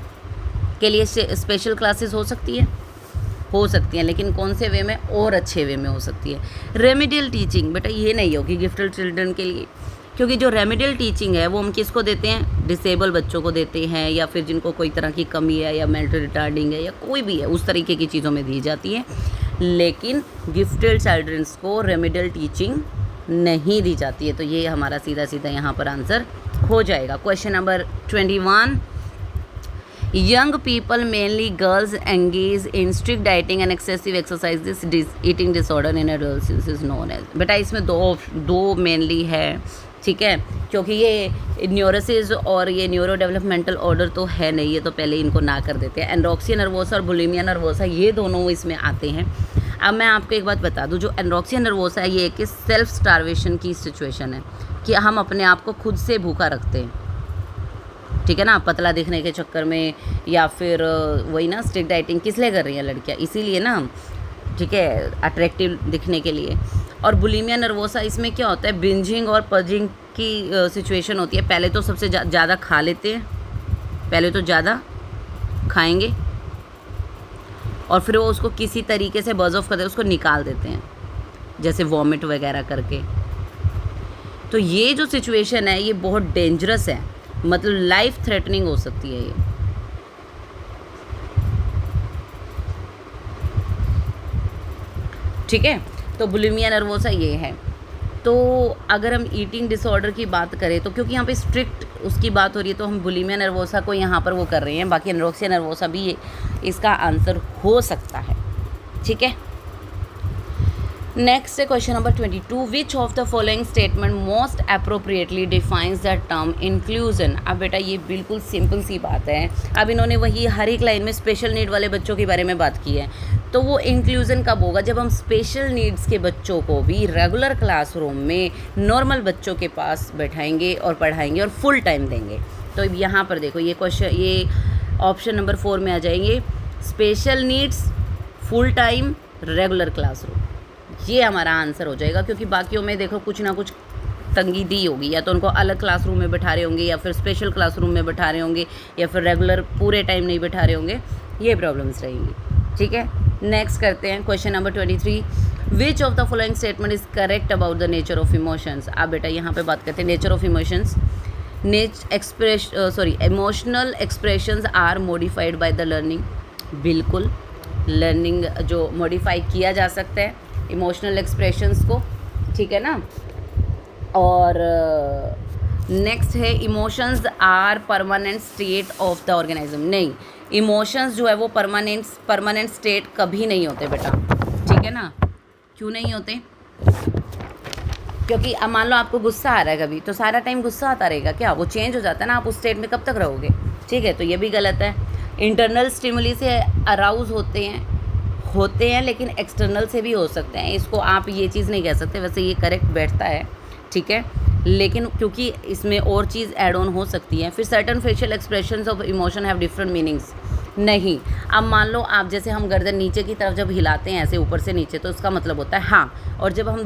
के लिए स्पेशल क्लासेस हो सकती हैं, लेकिन कौन से वे में, और अच्छे वे में हो सकती है। रेमिडियल टीचिंग बेटा ये नहीं होगी गिफ्टेड चिल्ड्रन के लिए, क्योंकि जो रेमिडियल टीचिंग है वो हम किसको देते हैं, डिसेबल बच्चों को देते हैं, या फिर जिनको कोई तरह की कमी है या मेंटल रिटार्डिंग है या कोई भी है, उस तरीके की चीज़ों में दी जाती है। लेकिन गिफ्टेड चिल्ड्रंस को रेमिडियल टीचिंग नहीं दी जाती है, तो ये हमारा सीधा सीधा यहाँ पर आंसर हो जाएगा। Question number 21, young people mainly girls engage in strict dieting and excessive exercise, this eating disorder in adults is known as. बेटा इसमें दो मेनली है, ठीक है, क्योंकि ये न्यूरोसिस और ये न्यूरो डेवलपमेंटल ऑर्डर तो है नहीं, ये तो पहले इनको ना कर देते हैं। एनोरेक्सिया नर्वोसा और बुलिमिया नर्वोसा ये दोनों इसमें आते हैं। अब मैं आपको एक बात बता दूं, जो एनोरेक्सिया नर्वोसा है ये कि सेल्फ स्टार्वेशन की सिचुएशन है, कि हम अपने आप को खुद से भूखा रखते हैं, ठीक है ना, पतला दिखने के चक्कर में, या फिर वही ना स्ट्रिक्ट डाइटिंग किस लिए कर रही हैं लड़कियाँ, इसीलिए ना, ठीक है, अट्रैक्टिव दिखने के लिए। और बुलिमिया नर्वोसा इसमें क्या होता है, बिंजिंग और पर्जिंग की सिचुएशन होती है। पहले तो सबसे ज़्यादा खा लेते हैं, पहले तो ज़्यादा खाएंगे और फिर वो उसको किसी तरीके से बर्ज ऑफ करते, उसको निकाल देते हैं, जैसे वॉमिट वगैरह करके। तो ये जो सिचुएशन है ये बहुत डेंजरस है, मतलब लाइफ थ्रेटनिंग हो सकती है ये। ठीक है, तो बुलिमिया नर्वोसा ये है। तो अगर हम ईटिंग डिसऑर्डर की बात करें तो क्योंकि यहाँ पे स्ट्रिक्ट उसकी बात हो रही है, तो हम बुलिमिया नर्वोसा को यहाँ पर वो कर रहे हैं, बाकी एनोरेक्सिया नर्वोसा भी ये इसका आंसर हो सकता है, ठीक है। नेक्स्ट है question number 22, which of the following statement most appropriately defines the term inclusion. अब बेटा ये बिल्कुल सिंपल सी बात है, अब इन्होंने वही हर एक लाइन में स्पेशल नीड वाले बच्चों के बारे में बात की है, तो वो इंक्लूजन कब होगा, जब हम स्पेशल नीड्स के बच्चों को भी रेगुलर क्लासरूम में नॉर्मल बच्चों के पास बैठाएंगे और पढ़ाएंगे और फुल टाइम देंगे। तो यहाँ पर देखो ये क्वेश्चन, ये ऑप्शन नंबर 4 में आ जाएंगे, special needs, full time, regular classroom, ये हमारा आंसर हो जाएगा। क्योंकि बाकियों में देखो कुछ ना कुछ तंगी दी होगी, या तो उनको अलग क्लासरूम में बैठा रहे होंगे, या फिर स्पेशल क्लासरूम में बैठा रहे होंगे, या फिर रेगुलर पूरे टाइम नहीं बैठा रहे होंगे, ये प्रॉब्लम्स रहेंगी, ठीक है। नेक्स्ट करते हैं question number 23, which of the following statement is correct about the nature of emotions. अब बेटा यहाँ पे बात करते हैं nature of emotions. Emotional expressions are modified by the learning. बिल्कुल, लर्निंग जो मॉडिफाई किया जा सकता है इमोशनल एक्सप्रेशंस को, ठीक है ना। और नेक्स्ट है emotions are permanent state of the organism. नहीं, इमोशंस जो है वो परमानेंट स्टेट कभी नहीं होते बेटा, ठीक है ना। क्यों नहीं होते, क्योंकि अब मान लो आपको गुस्सा आ रहा है कभी, तो सारा टाइम गुस्सा आता रहेगा क्या, वो चेंज हो जाता है ना, आप उस स्टेट में कब तक रहोगे, ठीक है। तो ये भी गलत है। इंटरनल स्टिमुली से अराउज होते हैं, लेकिन एक्सटर्नल से भी हो सकते हैं, इसको आप ये चीज़ नहीं कह सकते, वैसे ये करेक्ट बैठता है, ठीक है। लेकिन क्योंकि इसमें और चीज़ ऐड ऑन हो सकती है। फिर certain facial expressions of emotion have different meanings. नहीं। अब मान लो आप, जैसे हम गर्दन नीचे की तरफ जब हिलाते हैं ऐसे ऊपर से नीचे, तो उसका मतलब होता है हाँ, और जब हम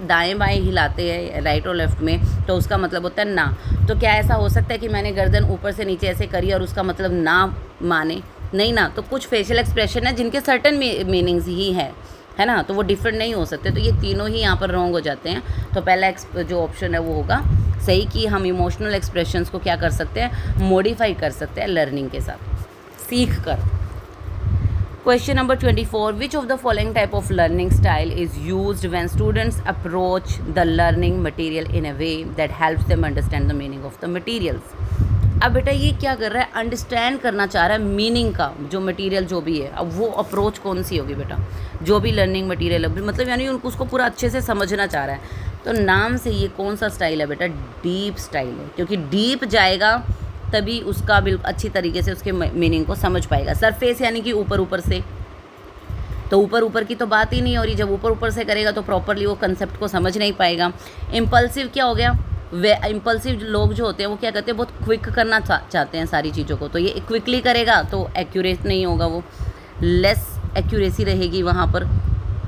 दाएं बाएं हिलाते हैं राइट और लेफ्ट में, तो उसका मतलब होता है ना। तो क्या ऐसा हो सकता है कि मैंने गर्दन ऊपर से नीचे ऐसे करी और उसका मतलब ना माने? नहीं ना। तो कुछ फेशियल एक्सप्रेशन है जिनके सर्टन मीनिंग्स ही है ना, तो वो डिफरेंट नहीं हो सकते। तो ये तीनों ही यहाँ पर रॉन्ग हो जाते हैं। तो पहला जो ऑप्शन है वो होगा सही, कि हम इमोशनल एक्सप्रेशंस को क्या कर सकते हैं, मॉडिफाई कर सकते हैं लर्निंग के साथ, सीख कर। Question number 24. Which of the following type of learning style is used when students approach the learning material in a way that helps them understand the meaning of the materials? अब बेटा ये क्या कर रहा है, अंडरस्टैंड करना चाह रहा है मीनिंग का, जो मटेरियल जो भी है। अब वो अप्रोच कौन सी होगी बेटा, जो भी लर्निंग मटेरियल है, मतलब यानी उनको उसको पूरा अच्छे से समझना चाह रहा है। तो नाम से ये कौन सा स्टाइल है बेटा, डीप स्टाइल है, क्योंकि डीप जाएगा तभी उसका बिल्कुल अच्छी तरीके से उसके मीनिंग को समझ पाएगा। सरफेस यानी कि ऊपर ऊपर से, तो ऊपर ऊपर की तो बात ही नहीं हो रही। जब ऊपर ऊपर से करेगा तो प्रॉपरली वो कंसेप्ट को समझ नहीं पाएगा। इम्पल्सिव क्या हो गया, वे इम्पल्सिव लोग जो होते हैं वो क्या करते हैं, बहुत क्विक करना चाहते हैं सारी चीज़ों को, तो ये क्विकली करेगा तो एक्यूरेट नहीं होगा, वो लेस एक्यूरेसी रहेगी वहाँ पर,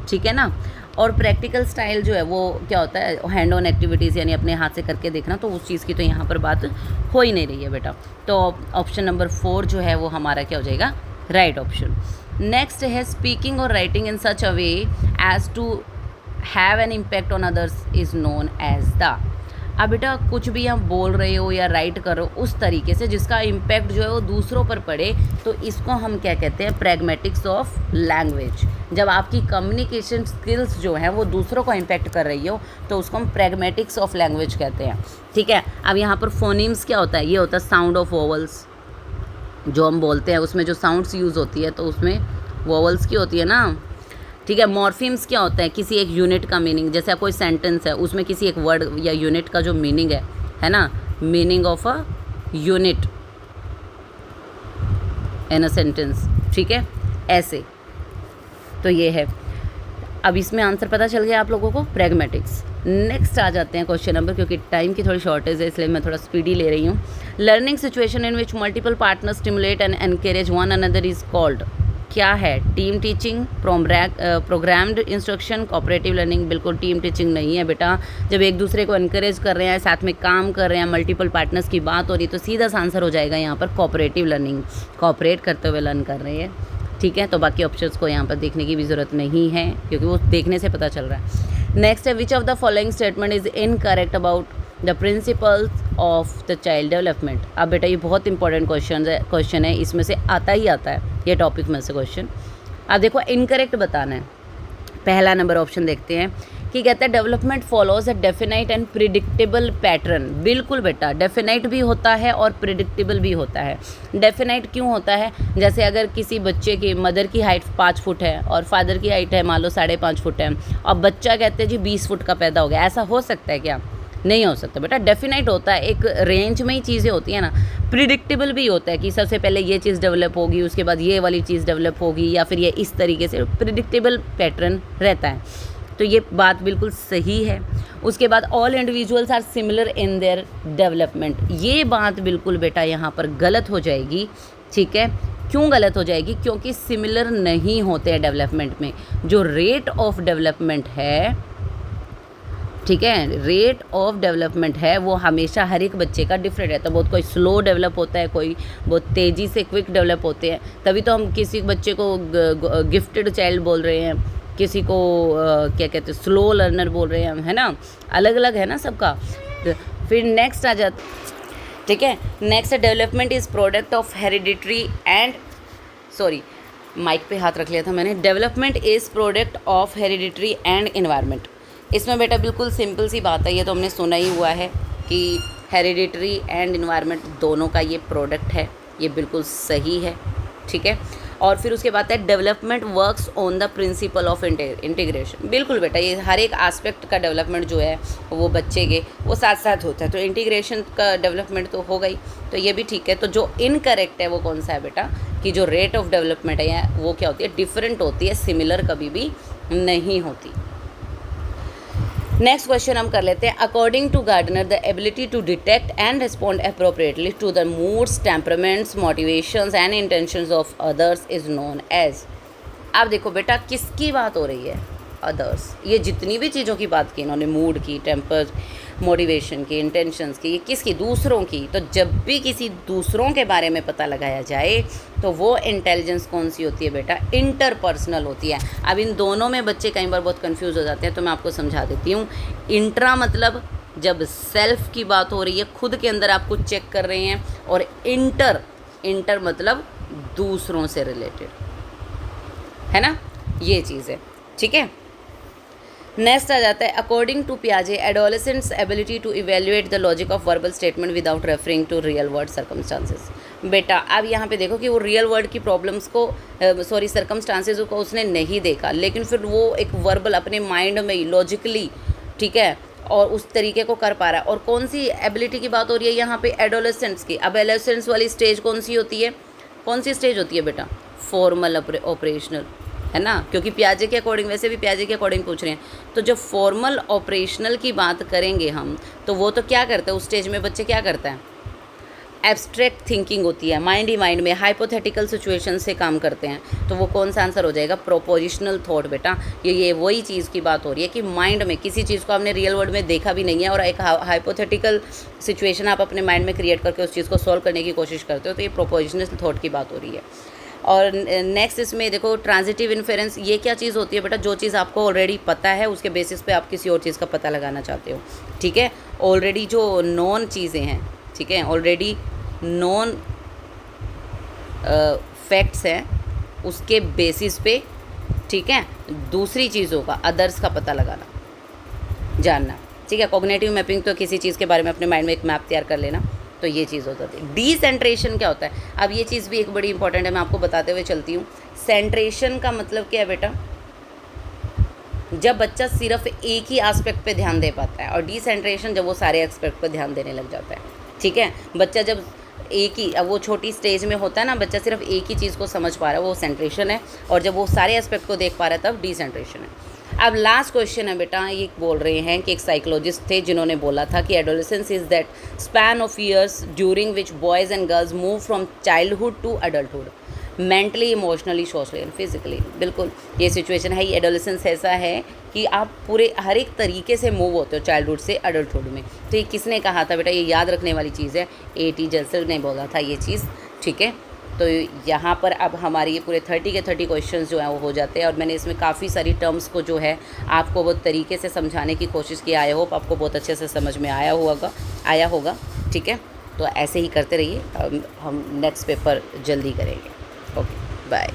ठीक है ना। और प्रैक्टिकल स्टाइल जो है वो क्या होता है, हैंड ऑन एक्टिविटीज़, यानी अपने हाथ से करके देखना, तो उस चीज़ की तो यहाँ पर बात हो ही नहीं रही है बेटा। तो ऑप्शन नंबर 4 जो है वो हमारा क्या हो जाएगा, राइट ऑप्शन। नेक्स्ट है स्पीकिंग और writing in such a way as to have an impact on others is known as the. अब बेटा कुछ भी आप बोल रहे हो या राइट करो उस तरीके से जिसका इम्पैक्ट जो है वो दूसरों पर पड़े, तो इसको हम क्या कहते हैं, प्रैग्मेटिक्स ऑफ लैंग्वेज। जब आपकी कम्युनिकेशन स्किल्स जो हैं वो दूसरों को इम्पैक्ट कर रही हो तो उसको हम प्रैग्मेटिक्स ऑफ लैंग्वेज कहते हैं, ठीक है। अब यहाँ पर फोनीम्स क्या होता है, ये होता है साउंड ऑफ वोवल्स, जो हम बोलते हैं उसमें जो साउंड्स यूज़ होती है, तो उसमें वोवल्स की होती है ना, ठीक है। मॉर्फिम्स क्या होता है, किसी एक यूनिट का मीनिंग, जैसे कोई सेंटेंस है उसमें किसी एक वर्ड या यूनिट का जो मीनिंग है ना, meaning of a unit in a sentence, ठीक है, ऐसे। तो ये है। अब इसमें आंसर पता चल गया आप लोगों को, प्रैग्मेटिक्स। नेक्स्ट आ जाते हैं क्वेश्चन नंबर, क्योंकि टाइम की थोड़ी शॉर्टेज है इसलिए मैं थोड़ा स्पीडी ले रही हूँ। Learning situation in which multiple partner stimulate and encourage one another is called, क्या है, team teaching, programmed instruction, cooperative learning. बिल्कुल टीम टीचिंग नहीं है बेटा। जब एक दूसरे को एनकरेज कर रहे हैं, साथ में काम कर रहे हैं, मल्टीपल पार्टनर्स की बात हो रही है, तो सीधा सा आंसर हो जाएगा यहाँ पर कोऑपरेटिव लर्निंग, कोऑपरेट करते हुए लर्न कर रहे हैं, ठीक है। तो बाकी ऑप्शंस को यहाँ पर देखने की भी ज़रूरत नहीं है क्योंकि वो देखने से पता चल रहा है। नेक्स्ट है विच of the following statement is incorrect about the principles of the child development. अब बेटा ये बहुत इंपॉर्टेंट क्वेश्चन है, इसमें से आता ही आता है ये टॉपिक में से क्वेश्चन। अब देखो इनकरेक्ट बताना है। पहला नंबर ऑप्शन देखते हैं कि कहता है development follows a definite and predictable pattern. बिल्कुल बेटा, डेफिनाइट भी होता है और प्रिडिक्टेबल भी होता है। डेफिनाइट क्यों होता है, जैसे अगर किसी बच्चे की मदर की हाइट 5 फुट है और फादर की हाइट है मान लो 5.5 फुट है, और बच्चा कहते हैं जी 20 फुट का पैदा हो गया, ऐसा हो सकता है क्या? नहीं हो सकता बेटा। डेफिनाइट होता है, एक रेंज में ही चीज़ें होती हैं ना। प्रिडिक्टेबल भी होता है कि सबसे पहले ये चीज़ डेवलप होगी, उसके बाद ये वाली चीज़ डेवलप होगी, या फिर ये इस तरीके से प्रिडिक्टेबल पैटर्न रहता है। तो ये बात बिल्कुल सही है। उसके बाद all individuals are similar in their development, ये बात बिल्कुल बेटा यहाँ पर गलत हो जाएगी, ठीक है। क्यों गलत हो जाएगी? क्योंकि सिमिलर नहीं होते हैं डेवलपमेंट में। जो रेट ऑफ डेवलपमेंट है, ठीक है, रेट ऑफ डेवलपमेंट है वो हमेशा हर एक बच्चे का डिफरेंट है। तो बहुत कोई स्लो डेवलप होता है, कोई बहुत तेज़ी से क्विक डेवलप होते हैं। तभी तो हम किसी बच्चे को गिफ्टेड चाइल्ड बोल रहे हैं, किसी को क्या कहते हैं स्लो लर्नर बोल रहे हैं, है ना। अलग अलग है ना सबका। तो फिर नेक्स्ट आ जाता, ठीक है। Next development is product of hereditary and, sorry mic पे हाथ रख लिया था मैंने। Development is product of hereditary and environment. इसमें बेटा बिल्कुल सिंपल सी बात है, ये तो हमने सुना ही हुआ है कि हेरिडिटरी एंड इन्वायरमेंट दोनों का ये प्रोडक्ट है, ये बिल्कुल सही है, ठीक है। और फिर उसके बाद है development works on the principle of integration. बिल्कुल बेटा, ये हर एक आस्पेक्ट का डेवलपमेंट जो है वो बच्चे के वो साथ साथ होता है। तो इंटीग्रेशन का डेवलपमेंट तो हो गई, तो ये भी ठीक है। तो जो इनकरेक्ट है वो कौन सा है बेटा, कि जो रेट ऑफ डेवलपमेंट है वो क्या होती है, डिफरेंट होती है, सिमिलर कभी भी नहीं होती। नेक्स्ट क्वेश्चन हम कर लेते हैं। According to Gardner the ability to detect and respond appropriately to the moods, temperaments, motivations and intentions of others is known as. अब देखो बेटा किसकी बात हो रही है, अदर्स। ये जितनी भी चीज़ों की बात की इन्होंने, मूड की, टेम्पर, मोटिवेशन की, इंटेंशंस की, ये किसकी, दूसरों की। तो जब भी किसी दूसरों के बारे में पता लगाया जाए तो वो इंटेलिजेंस कौन सी होती है बेटा, इंटरपर्सनल होती है। अब इन दोनों में बच्चे कई बार बहुत कंफ्यूज हो जाते हैं, तो मैं आपको समझा देती हूँ। इंट्रा मतलब जब सेल्फ की बात हो रही है, खुद के अंदर आप कुछ चेक कर रहे हैं, और इंटर मतलब दूसरों से रिलेटेड, है ना, ये चीज़ है, ठीक है। नेक्स्ट आ जाता है, अकॉर्डिंग टू पियाजे adolescents ability to evaluate the logic of verbal statement without referring to real world circumstances. बेटा अब यहाँ पे देखो कि वो रियल वर्ड की प्रॉब्लम्स को सर्कमस्टांसेस को उसने नहीं देखा, लेकिन फिर वो एक वर्बल अपने माइंड में ही लॉजिकली, ठीक है, और उस तरीके को कर पा रहा है। और कौन सी एबिलिटी की बात हो रही है यहाँ पे, एडोलेसेंट्स की। अब एडोलेसेंट्स वाली स्टेज कौन सी होती है, कौन सी स्टेज होती है बेटा, फॉर्मल ऑपरेशनल, है ना, क्योंकि पियाजे के अकॉर्डिंग, वैसे भी पियाजे के अकॉर्डिंग पूछ रहे हैं। तो जब फॉर्मल ऑपरेशनल की बात करेंगे हम, तो वो तो क्या करते हैं उस स्टेज में, बच्चे क्या करते हैं, एब्स्ट्रैक्ट थिंकिंग होती है, माइंड ही माइंड में हाइपोथेटिकल सिचुएशन से काम करते हैं। तो वो कौन सा आंसर हो जाएगा, प्रोपोजिशनल थॉट बेटा। ये वही चीज़ की बात हो रही है कि माइंड में किसी चीज़ को आपने रियल वर्ल्ड में देखा भी नहीं है, और एक हाइपोथेटिकल सिचुएशन आप अपने माइंड में क्रिएट करके उस चीज़ को सॉल्व करने की कोशिश करते हो, तो ये प्रोपोजिशनल थॉट की बात हो रही है। और नेक्स्ट इसमें देखो ट्रांजिटिव इन्फेरेंस, ये क्या चीज़ होती है बेटा, जो चीज़ आपको ऑलरेडी पता है उसके बेसिस पे आप किसी और चीज़ का पता लगाना चाहते हो, ठीक है। ऑलरेडी जो नॉन चीज़ें हैं, ठीक है, ऑलरेडी नॉन फैक्ट्स हैं, उसके बेसिस पे, ठीक है, दूसरी चीज़ों का, अदर्स का पता लगाना, जानना, ठीक है। कॉग्निटिव मैपिंग तो किसी चीज़ के बारे में अपने माइंड में एक मैप तैयार कर लेना, तो ये चीज़ हो जाती है। डीसेंट्रेशन क्या होता है, अब ये चीज़ भी एक बड़ी इंपॉर्टेंट है, मैं आपको बताते हुए चलती हूँ। सेंट्रेशन का मतलब क्या है बेटा, जब बच्चा सिर्फ एक ही एस्पेक्ट पे ध्यान दे पाता है, और डीसेंट्रेशन जब वो सारे एस्पेक्ट पे ध्यान देने लग जाता है, ठीक है। बच्चा जब एक ही, अब वो छोटी स्टेज में होता है ना, बच्चा सिर्फ एक ही चीज़ को समझ पा रहा है, वो सेंट्रेशन है, और जब वो सारे एस्पेक्ट को देख पा रहा है तब डीसेंट्रेशन है। अब लास्ट क्वेश्चन है बेटा, ये बोल रहे हैं कि एक साइकोलॉजिस्ट थे जिन्होंने बोला था कि adolescence is that span of years during which boys and girls move from childhood to adulthood, mentally, emotionally, socially and physically. बिल्कुल ये सिचुएशन है, ये एडोलेसेंस ऐसा है कि आप पूरे हर एक तरीके से मूव होते हो चाइल्डहुड से अडल्टहुड में। तो ये किसने कहा था बेटा, ये याद रखने वाली चीज़ है, A.T. जल्सल ने बोला था ये चीज़, ठीक है। तो यहाँ पर अब हमारे ये पूरे 30 के 30 क्वेश्चंस जो हैं वो हो जाते हैं, और मैंने इसमें काफ़ी सारी टर्म्स को जो है आपको बहुत तरीके से समझाने की कोशिश की। आई होप आपको बहुत अच्छे से समझ में आया होगा, ठीक है। तो ऐसे ही करते रहिए, हम नेक्स्ट पेपर जल्दी करेंगे। Okay, bye.